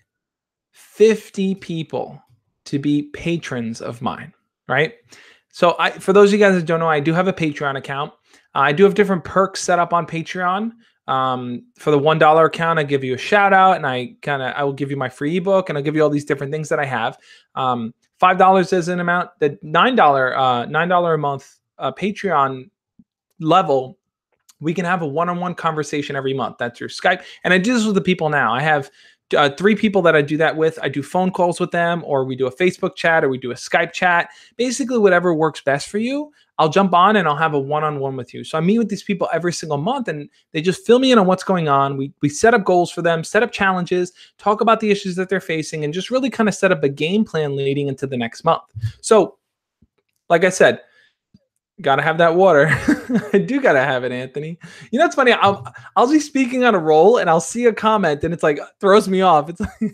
50 people to be patrons of mine, right? So for those of you guys that don't know, I do have a Patreon account. I do have different perks set up on Patreon. For the $1 account, I give you a shout out, and I will give you my free ebook, and I'll give you all these different things that I have. $5 is an amount. The $9 a month Patreon level, we can have a one-on-one conversation every month. That's your Skype. And I do this with the people now. I have 3 people that I do that with. I do phone calls with them, or we do a Facebook chat, or we do a Skype chat. Basically, whatever works best for you, I'll jump on and I'll have a one-on-one with you. So I meet with these people every single month, and they just fill me in on what's going on. We set up goals for them, set up challenges, talk about the issues that they're facing, and just really kind of set up a game plan leading into the next month. So, like I said, gotta have that water. I do gotta have it, Anthony. You know, it's funny. I'll be speaking on a roll and I'll see a comment and it's like throws me off. It's like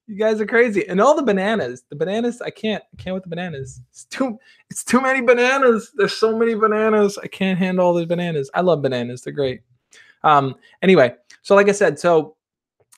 you guys are crazy. And all the bananas, I can't with the bananas. It's too many bananas. There's so many bananas. I can't handle all the bananas. I love bananas. They're great. Anyway, so like I said,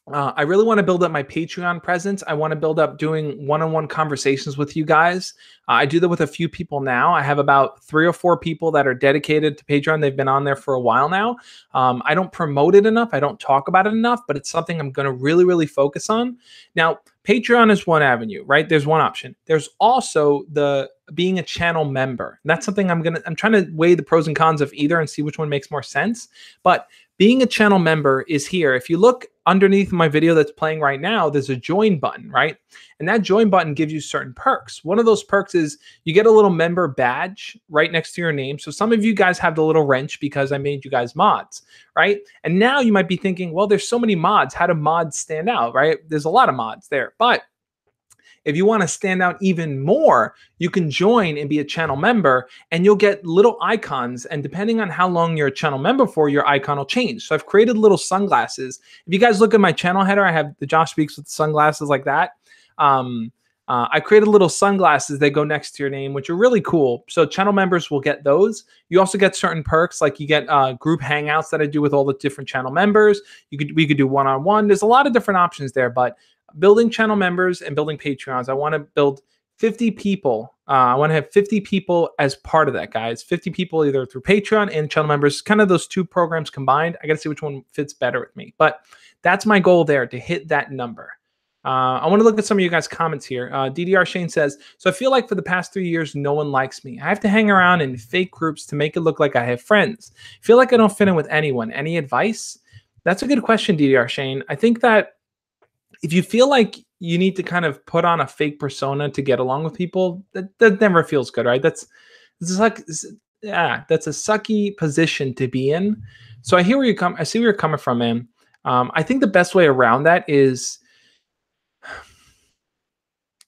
I really want to build up my Patreon presence. I want to build up doing one-on-one conversations with you guys. I do that with a few people now. I have about 3 or 4 people that are dedicated to Patreon. They've been on there for a while now. I don't promote it enough. I don't talk about it enough, but it's something I'm going to really, really focus on. Now, Patreon is one avenue, right? There's one option. There's also the being a channel member. And that's something I'm trying to weigh the pros and cons of either and see which one makes more sense. But being a channel member is here. If you look underneath my video that's playing right now, there's a join button, right? And that join button gives you certain perks. One of those perks is you get a little member badge right next to your name. So some of you guys have the little wrench because I made you guys mods, right? And now you might be thinking, well, there's so many mods. How do mods stand out, right? There's a lot of mods there. But if you want to stand out even more, you can join and be a channel member, and you'll get little icons. And depending on how long you're a channel member for, your icon will change. So I've created little sunglasses. If you guys look at my channel header, I have the Josh Speaks with the sunglasses like that. I created little sunglasses that go next to your name, which are really cool. So channel members will get those. You also get certain perks, like you get group hangouts that I do with all the different channel members. We could do one-on-one. There's a lot of different options there, but building channel members and building Patreons, I want to build 50 people. I want to have 50 people as part of that, guys. 50 people either through Patreon and channel members, kind of those 2 programs combined. I got to see which one fits better with me. But that's my goal there, to hit that number. I want to look at some of you guys' comments here. DDR Shane says, so I feel like for the past 3 years, no one likes me. I have to hang around in fake groups to make it look like I have friends. I feel like I don't fit in with anyone. Any advice? That's a good question, DDR Shane. I think that if you feel like you need to kind of put on a fake persona to get along with people, that never feels good, right? That's a sucky position to be in. So I see where you're coming from, man. I think the best way around that is,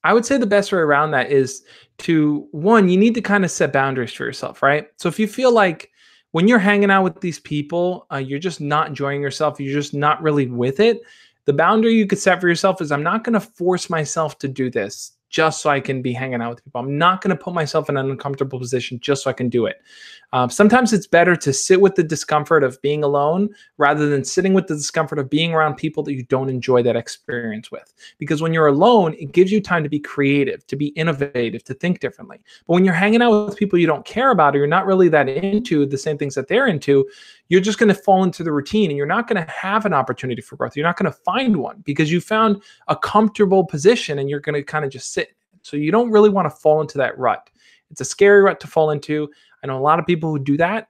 I would say the best way around that is to, one, you need to kind of set boundaries for yourself, right? So if you feel like when you're hanging out with these people, you're just not enjoying yourself, you're just not really with it, the boundary you could set for yourself is, I'm not going to force myself to do this just so I can be hanging out with people. I'm not going to put myself in an uncomfortable position just so I can do it. Sometimes it's better to sit with the discomfort of being alone rather than sitting with the discomfort of being around people that you don't enjoy that experience with. Because when you're alone, it gives you time to be creative, to be innovative, to think differently. But when you're hanging out with people you don't care about, or you're not really that into the same things that they're into, you're just going to fall into the routine, and you're not going to have an opportunity for growth. You're not going to find one because you found a comfortable position and you're going to kind of just sit. So you don't really want to fall into that rut. It's a scary rut to fall into. I know a lot of people who do that.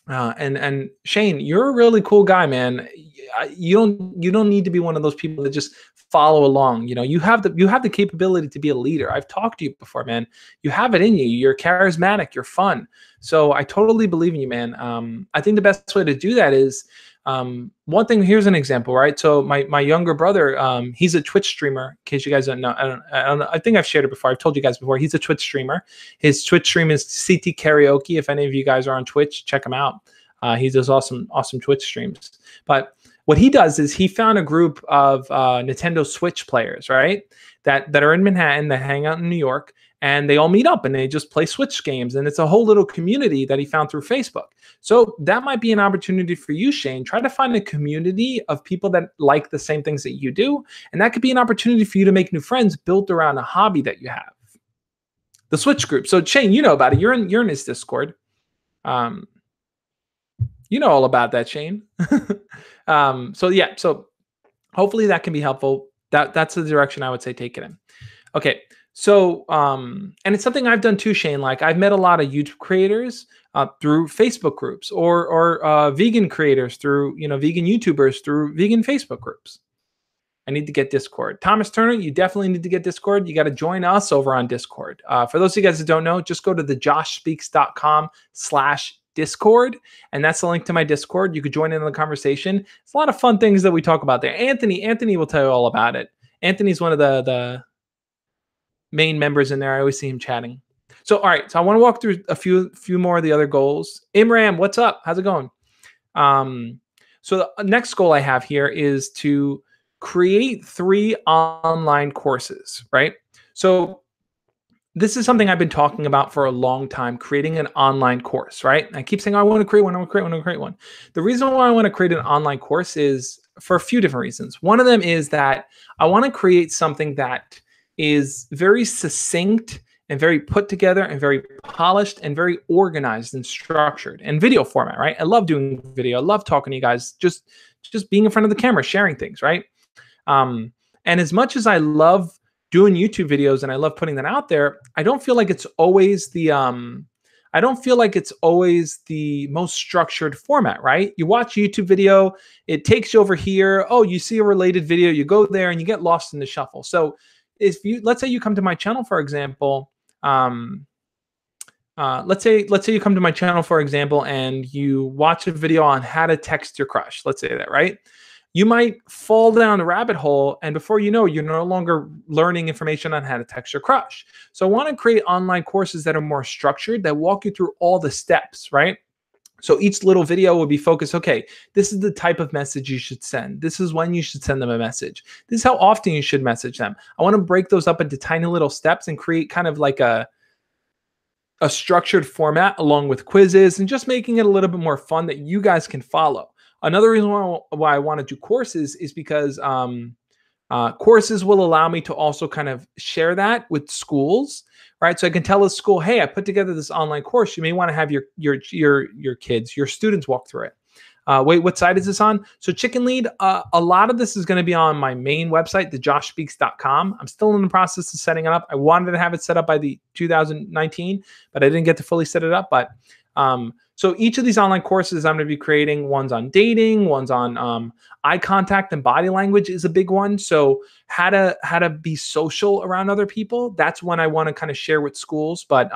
And Shane, you're a really cool guy, man. You don't need to be one of those people that just follow along. You know, you have the capability to be a leader. I've talked to you before, man. You have it in you. You're charismatic. You're fun. So I totally believe in you, man. I think the best way to do that is, one thing. Here's an example, right? So my younger brother, he's a Twitch streamer. In case you guys don't know, I think I've shared it before. I've told you guys before. He's a Twitch streamer. His Twitch stream is CT Karaoke. If any of you guys are on Twitch, check him out. He does awesome Twitch streams. But what he does is he found a group of Nintendo Switch players, right? That are in Manhattan, that hang out in New York, and they all meet up and they just play Switch games. And it's a whole little community that he found through Facebook. So that might be an opportunity for you, Shane. Try to find a community of people that like the same things that you do. And that could be an opportunity for you to make new friends built around a hobby that you have. The Switch group. So Shane, you know about it. You're in his Discord. You know all about that, Shane. So yeah, so hopefully that can be helpful. That's the direction I would say take it in. Okay. So, and it's something I've done too, Shane. Like I've met a lot of YouTube creators through Facebook groups, or vegan creators through, vegan YouTubers through vegan Facebook groups. I need to get Discord. Thomas Turner, you definitely need to get Discord. You got to join us over on Discord. For those of you guys that don't know, just go to thejoshspeaks.com/Discord, and that's the link to my Discord. You could join in on the conversation. It's a lot of fun things that we talk about there. Anthony will tell you all about it. Anthony's one of the main members in there. I always see him chatting. So, all right. So I want to walk through a few more of the other goals. Imram, what's up? How's it going? So the next goal I have here is to create 3 online courses, right? So this is something I've been talking about for a long time, creating an online course, right? I keep saying, I want to create one, I want to create one. The reason why I want to create an online course is for a few different reasons. One of them is that I want to create something that is very succinct and very put together and very polished and very organized and structured and video format, right? I love doing video. I love talking to you guys, just being in front of the camera, sharing things, right? And as much as I love doing YouTube videos and I love putting that out there, I don't feel like it's always the most structured format, right? You watch a YouTube video, it takes you over here. Oh, you see a related video, you go there and you get lost in the shuffle. So let's say you come to my channel, for example, let's say you come to my channel, for example, and you watch a video on how to text your crush. Let's say that, right? You might fall down the rabbit hole, and before you know, you're no longer learning information on how to text your crush. So I want to create online courses that are more structured, that walk you through all the steps, right? So each little video will be focused, okay, this is the type of message you should send. This is when you should send them a message. This is how often you should message them. I want to break those up into tiny little steps and create kind of like a structured format along with quizzes and just making it a little bit more fun that you guys can follow. Another reason why I want to do courses is because courses will allow me to also kind of share that with schools, right? So I can tell a school, hey, I put together this online course. You may want to have your kids, your students walk through it. Wait, what site is this on? So Chicken Lead, a lot of this is going to be on my main website, thejoshspeaks.com. I'm still in the process of setting it up. I wanted to have it set up by the 2019, but I didn't get to fully set it up. But so each of these online courses I'm going to be creating, one's on dating, one's on eye contact and body language is a big one. So how to be social around other people. That's one I want to kind of share with schools. But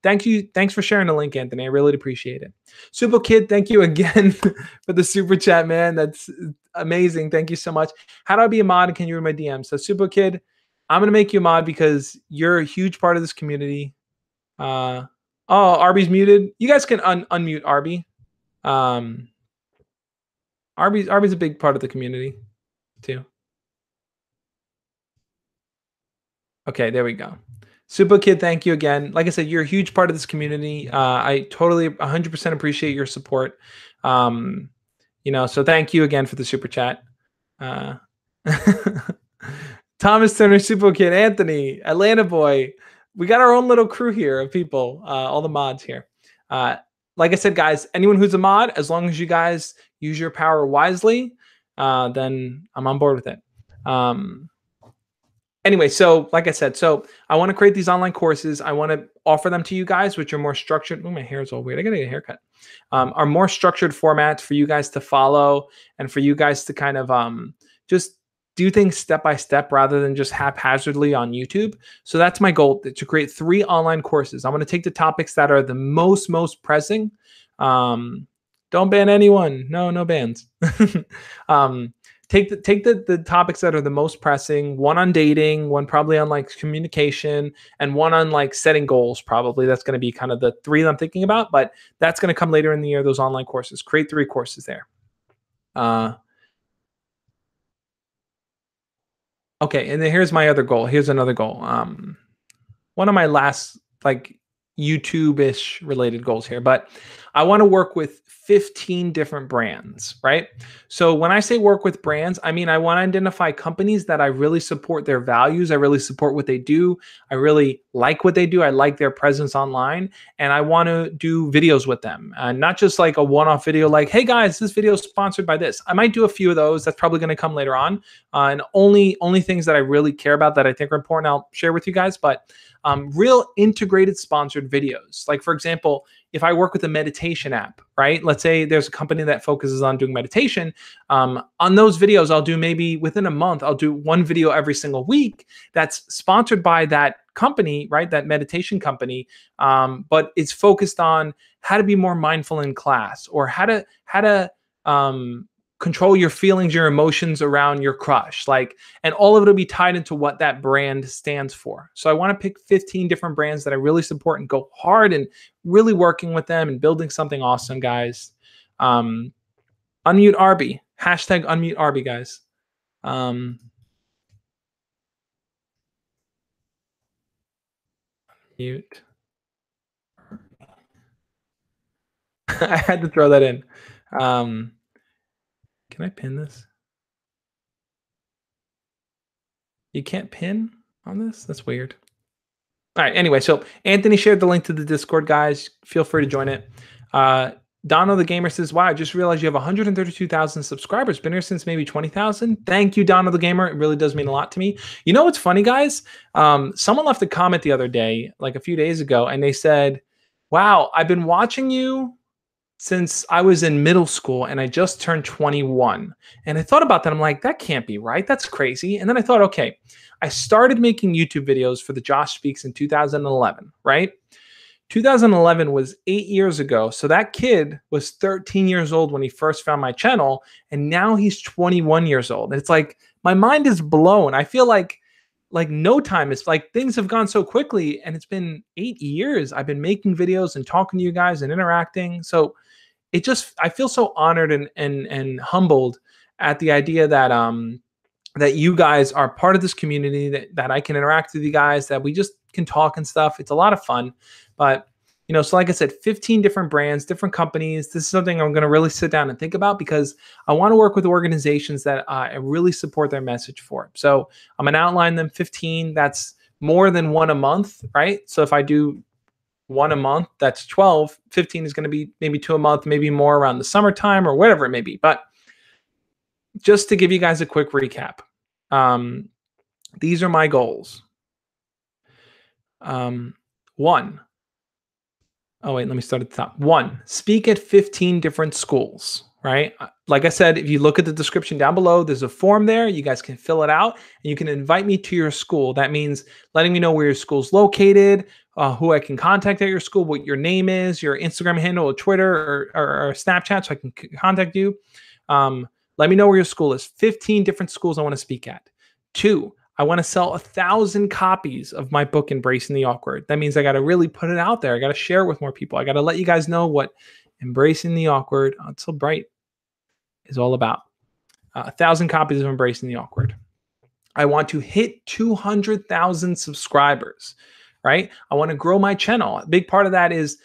thanks for sharing the link, Anthony. I really appreciate it. Super Kid, thank you again for the super chat, man. That's amazing. Thank you so much. How do I be a mod? Can you read my DM? So Super Kid, I'm going to make you a mod because you're a huge part of this community. Oh, Arby's muted. You guys can unmute Arby. Arby's a big part of the community too. Okay, there we go. Super Kid, thank you again. Like I said, you're a huge part of this community. I totally 100% appreciate your support. So thank you again for the super chat. Thomas Turner, Super Kid, Anthony, Atlanta Boy. We got our own little crew here of people, all the mods here. Like I said, guys, anyone who's a mod, as long as you guys use your power wisely, then I'm on board with it. Anyway, so like I said, so I want to create these online courses. I want to offer them to you guys, which are more structured. Oh, my hair is all weird. I got to get a haircut. Are more structured formats for you guys to follow and for you guys to kind of just do things step by step rather than just haphazardly on YouTube. So that's my goal, to create 3 online courses. I want to take the topics that are the most pressing. Don't ban anyone. No bans. Take the topics that are the most pressing, one on dating, one probably on like communication, and one on like setting goals. Probably that's going to be kind of the 3 that I'm thinking about, but that's going to come later in the year, those online courses. Create 3 courses there. Okay, and then here's my other goal. Here's another goal. One of my last like YouTube-ish related goals here, but I want to work with 15 different brands, right? So when I say work with brands, I mean I want to identify companies that I really support their values, I really support what they do, I really like what they do, I like their presence online, and I want to do videos with them. Not just like a one-off video like, hey guys, this video is sponsored by this. I might do a few of those. That's probably going to come later on. And only things that I really care about that I think are important, I'll share with you guys. But real integrated sponsored videos. Like for example, if I work with a meditation app, right? Let's say there's a company that focuses on doing meditation. On those videos, I'll do maybe within a month, I'll do one video every single week that's sponsored by that company, right? That meditation company. But it's focused on how to be more mindful in class, or how to control your feelings, your emotions around your crush, like, and all of it will be tied into what that brand stands for. So I want to pick 15 different brands that I really support and go hard and really working with them and building something awesome, guys. Unmute Arby, hashtag unmute Arby, guys. Mute. I had to throw that in. Can I pin this? You can't pin on this? That's weird. All right. Anyway, so Anthony shared the link to the Discord, guys. Feel free to join it. Dono the Gamer says, wow, I just realized you have 132,000 subscribers. Been here since maybe 20,000. Thank you, Dono the Gamer. It really does mean a lot to me. You know what's funny, guys? Someone left a comment the other day, like a few days ago, and they said, wow, I've been watching you since I was in middle school and I just turned 21. And I thought about that. I'm like, that can't be right. That's crazy. And then I thought, okay, I started making YouTube videos for the Josh Speaks in 2011, right? 2011 was 8 years ago. So that kid was 13 years old when he first found my channel. And now he's 21 years old. And it's like, my mind is blown. I feel like no time. It's like things have gone so quickly, and it's been 8 years. I've been making videos and talking to you guys and interacting. So I feel so honored and humbled at the idea that that you guys are part of this community, that I can interact with you guys, that we just can talk and stuff. It's a lot of fun. But so like I said, 15 different brands, different companies. This is something I'm going to really sit down and think about, because I want to work with organizations that I really support their message for. So I'm going to outline them 15. That's more than one a month, right? So if I do one a month, that's 12. 15 is going to be maybe 2 a month, maybe more around the summertime or whatever it may be. But just to give you guys a quick recap, these are my goals. One, oh wait, let me start at the top. 1, speak at 15 different schools, right? Like I said, if you look at the description down below, there's a form there. You guys can fill it out and you can invite me to your school. That means letting me know where your school's located, who I can contact at your school, what your name is, your Instagram handle, or Twitter, or Snapchat, so I can contact you. Let me know where your school is. 15 different schools I want to speak at. 2, I want to sell 1,000 copies of my book, Embracing the Awkward. That means I got to really put it out there. I got to share it with more people. I got to let you guys know what Embracing the Awkward, oh, it's so bright, is all about. 1,000 copies of Embracing the Awkward. I want to hit 200,000 subscribers, right? I want to grow my channel. A big part of that is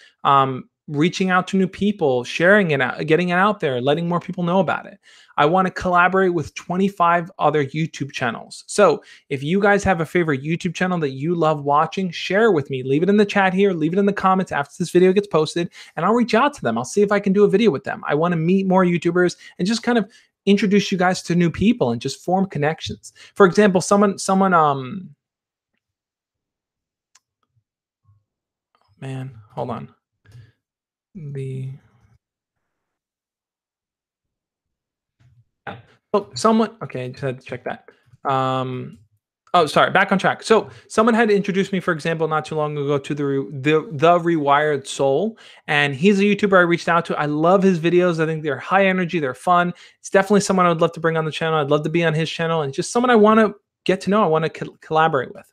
reaching out to new people, sharing it out, getting it out there, letting more people know about it. I want to collaborate with 25 other YouTube channels. So if you guys have a favorite YouTube channel that you love watching, share it with me. Leave it in the chat here. Leave it in the comments after this video gets posted, and I'll reach out to them. I'll see if I can do a video with them. I want to meet more YouTubers and just kind of introduce you guys to new people and just form connections. For example, someone man, hold on. Okay, I just had to check that. Oh, sorry, back on track. So someone had introduced me, for example, not too long ago to the Rewired Soul, and he's a YouTuber I reached out to. I love his videos. I think they're high energy, they're fun. It's definitely someone I would love to bring on the channel. I'd love to be on his channel, and just someone I want to get to know. I want to collaborate with.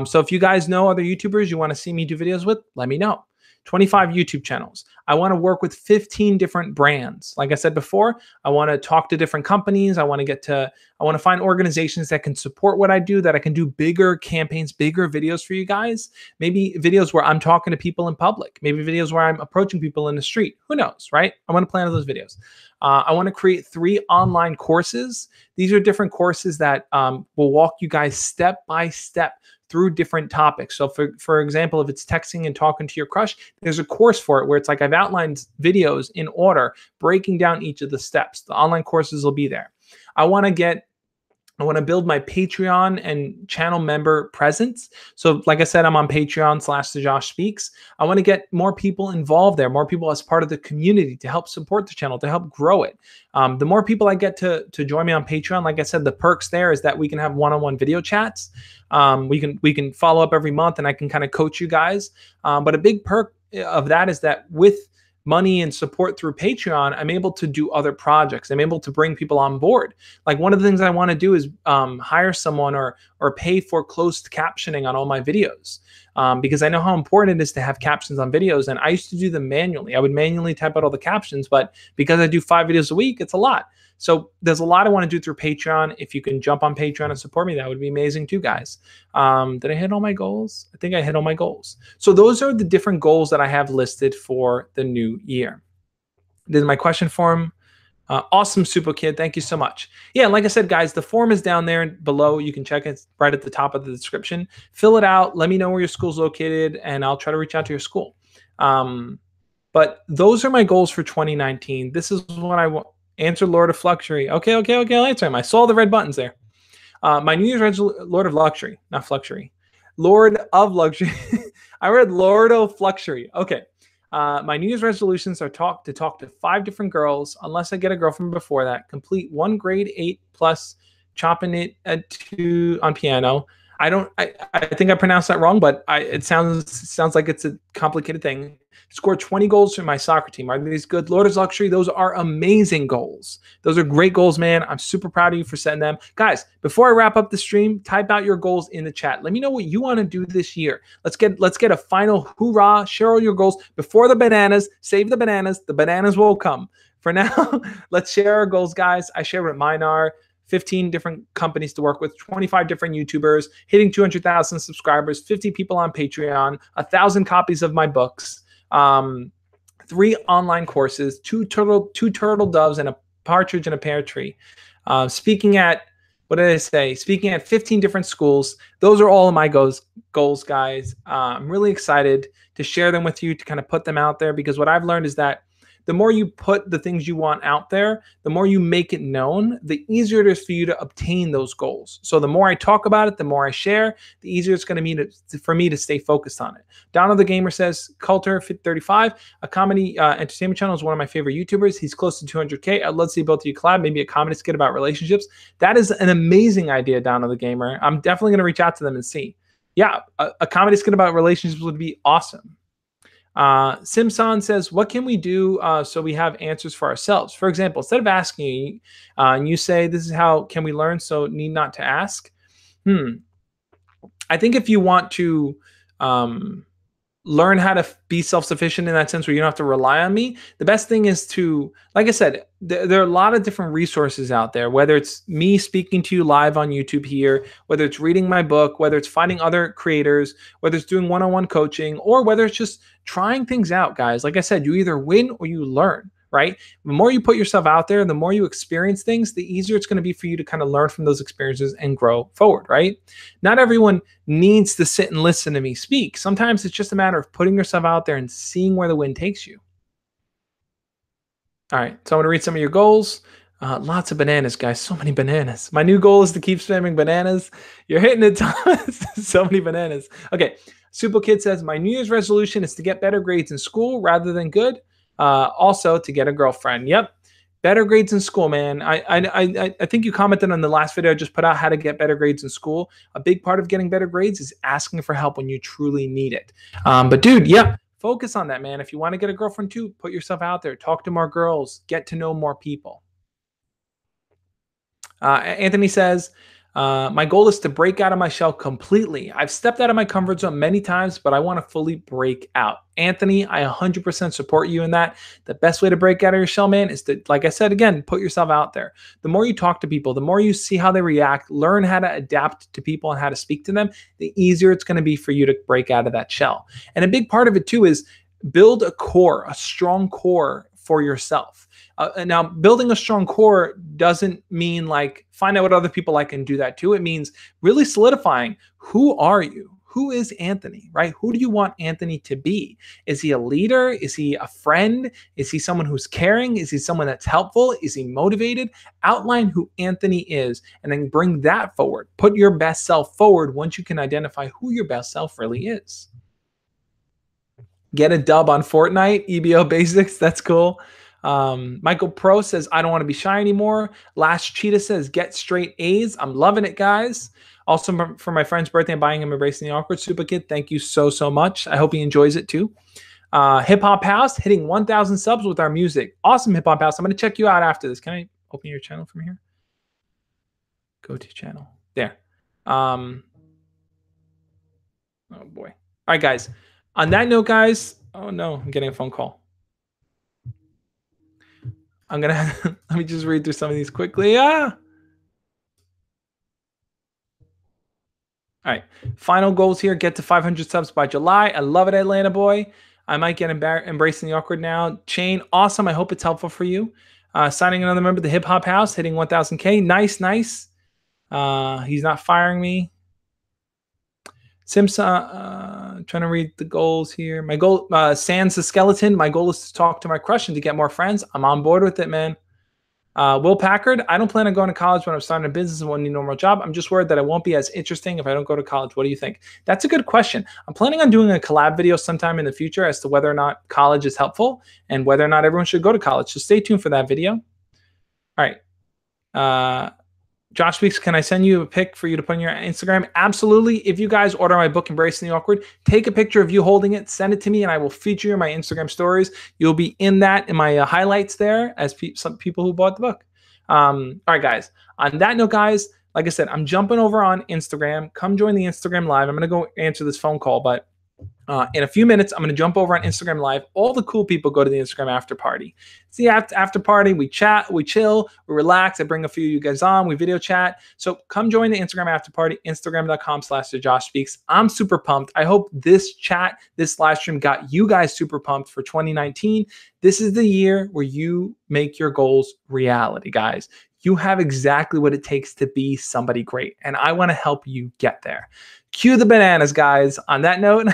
So if you guys know other YouTubers you want to see me do videos with, let me know. 25 YouTube channels. I want to work with 15 different brands. Like I said before, I want to talk to different companies. I want to find organizations that can support what I do, that I can do bigger campaigns, bigger videos for you guys. Maybe videos where I'm talking to people in public, maybe videos where I'm approaching people in the street. Who knows, right? I want to plan those videos. I want to create 3 online courses. These are different courses that will walk you guys step by step through different topics. So for example, if it's texting and talking to your crush, there's a course for it where it's like I've outlined videos in order, breaking down each of the steps. The online courses will be there. I want to build my Patreon and channel member presence. So like I said, I'm on Patreon /TheJoshSpeaks. I want to get more people involved there, more people as part of the community to help support the channel, to help grow it. The more people I get to join me on Patreon, like I said, the perks there is that we can have one-on-one video chats. We can follow up every month and I can kind of coach you guys. But a big perk of that is that with money and support through Patreon, I'm able to do other projects. I'm able to bring people on board. Like one of the things I want to do is hire someone or pay for closed captioning on all my videos, because I know how important it is to have captions on videos. And I used to do them manually. I would manually type out all the captions, but because I do 5 videos a week, it's a lot. So there's a lot I want to do through Patreon. If you can jump on Patreon and support me, that would be amazing too, guys. Did I hit all my goals? I think I hit all my goals. So those are the different goals that I have listed for the new year. This is my question form. Awesome, Super Kid. Thank you so much. Yeah, like I said, guys, the form is down there below. You can check it right at the top of the description. Fill it out. Let me know where your school's located, and I'll try to reach out to your school. But those are my goals for 2019. This is what I want. Answer Lord of Luxury. Okay, I'll answer him. I saw the red buttons there. My New Year's resolution, Lord of Luxury, not Fluxury. Lord of Luxury. I read Lord of Fluxury. Okay. My New Year's resolutions are to talk to 5 different girls, unless I get a girlfriend before that. Complete 1 grade 8 plus, chopping it at 2 on piano. I think I pronounced that wrong, but it sounds like it's a complicated thing. Score 20 goals for my soccer team. Are these good? Lord of Luxury, those are amazing goals. Those are great goals, man. I'm super proud of you for setting them. Guys, before I wrap up the stream, type out your goals in the chat. Let me know what you want to do this year. Let's get a final hoorah. Share all your goals before the bananas. Save the bananas. The bananas will come. For now, let's share our goals, guys. I share what mine are. 15 different companies to work with, 25 different YouTubers, hitting 200,000 subscribers, 50 people on Patreon, 1,000 copies of my books, 3 online courses, two turtle doves, and a partridge in a pear tree. Speaking at 15 different schools. Those are all of my goals, guys. I'm really excited to share them with you, to kind of put them out there, because what I've learned is that the more you put the things you want out there, the more you make it known, the easier it is for you to obtain those goals. So the more I talk about it, the more I share, the easier it's going to be for me to stay focused on it. Donald the Gamer says, Coulter Fit 35, a comedy entertainment channel, is one of my favorite YouTubers. He's close to 200K. I'd love to see both of you collab, maybe a comedy skit about relationships. That is an amazing idea, Donald the Gamer. I'm definitely going to reach out to them and see. Yeah, a comedy skit about relationships would be awesome. Simson says, what can we do so we have answers for ourselves? For example, instead of asking you, and you say, this is how can we learn, so need not to ask. I think if you want to learn how to be self-sufficient in that sense where you don't have to rely on me, the best thing is to, like I said, there are a lot of different resources out there, whether it's me speaking to you live on YouTube here, whether it's reading my book, whether it's finding other creators, whether it's doing one-on-one coaching, or whether it's just trying things out, guys. Like I said, you either win or you learn, right? The more you put yourself out there, the more you experience things, the easier it's going to be for you to kind of learn from those experiences and grow forward, right? Not everyone needs to sit and listen to me speak. Sometimes it's just a matter of putting yourself out there and seeing where the wind takes you. All right, so I'm going to read some of your goals. Lots of bananas, guys. So many bananas. My new goal is to keep spamming bananas. You're hitting it, Thomas. So many bananas. Okay, Super Kid says, my New Year's resolution is to get better grades in school rather than good. Also to get a girlfriend. Yep. Better grades in school, man. I think you commented on the last video I just put out, how to get better grades in school. A big part of getting better grades is asking for help when you truly need it. But dude, yeah, focus on that, man. If you want to get a girlfriend too, put yourself out there, talk to more girls, get to know more people. Anthony says, My goal is to break out of my shell completely. I've stepped out of my comfort zone many times, but I want to fully break out. Anthony, I 100% support you in that. The best way to break out of your shell, man, is to, like I said again, put yourself out there. The more you talk to people, the more you see how they react, learn how to adapt to people and how to speak to them, the easier it's going to be for you to break out of that shell. And a big part of it too is build a core, a strong core for yourself. Now, building a strong core doesn't mean like find out what other people like and do that too. It means really solidifying who are you? Who is Anthony, right? Who do you want Anthony to be? Is he a leader? Is he a friend? Is he someone who's caring? Is he someone that's helpful? Is he motivated? Outline who Anthony is and then bring that forward. Put your best self forward once you can identify who your best self really is. Get a dub on Fortnite, EBO basics. That's cool. Michael Pro says, I don't want to be shy anymore. Last Cheetah says, get straight A's. I'm loving it, guys. Also, for my friend's birthday, I'm buying him Embracing the Awkward Super Kid. Thank you so, so much. I hope he enjoys it too. Hip Hop House hitting 1,000 subs with our music. Awesome, Hip Hop House. I'm going to check you out after this. Can I open your channel from here? Go to channel. There. Oh, boy. All right, guys. On that note, guys. Oh, no. I'm getting a phone call. I'm going to let me just read through some of these quickly. All right. Final goals here. Get to 500 subs by July. I love it, Atlanta boy. I might get Embracing the Awkward now. Chain, awesome. I hope it's helpful for you. Signing another member of the Hip Hop House, hitting 1,000K. Nice, nice. He's not firing me. Simpson, trying to read the goals here. My goal, Sans the Skeleton. My goal is to talk to my crush and to get more friends. I'm on board with it, man. Will Packard, I don't plan on going to college when I'm starting a business and wanting a normal job. I'm just worried that I won't be as interesting if I don't go to college. What do you think? That's a good question. I'm planning on doing a collab video sometime in the future as to whether or not college is helpful and whether or not everyone should go to college. So stay tuned for that video. All right. Josh Speaks, can I send you a pic for you to put on your Instagram? Absolutely. If you guys order my book, Embracing the Awkward, take a picture of you holding it, send it to me, and I will feature you in my Instagram stories. You'll be in that, in my highlights there as some people who bought the book. All right, guys. On that note, guys, like I said, I'm jumping over on Instagram. Come join the Instagram Live. I'm going to go answer this phone call, but in a few minutes, I'm going to jump over on Instagram Live. All the cool people go to the Instagram after party. It's the after party. We chat, we chill, we relax. I bring a few of you guys on. We video chat. So come join the Instagram after party, Instagram.com/TheJoshSpeaks. I'm super pumped. I hope this chat, this live stream got you guys super pumped for 2019. This is the year where you make your goals reality, guys. You have exactly what it takes to be somebody great. And I want to help you get there. Cue the bananas, guys. On that note,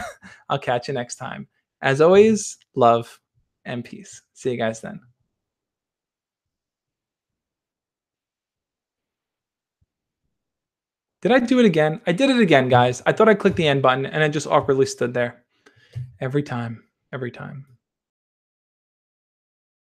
I'll catch you next time. As always, love and peace. See you guys then. Did I do it again? I did it again, guys. I thought I clicked the end button and I just awkwardly stood there. Every time. Every time.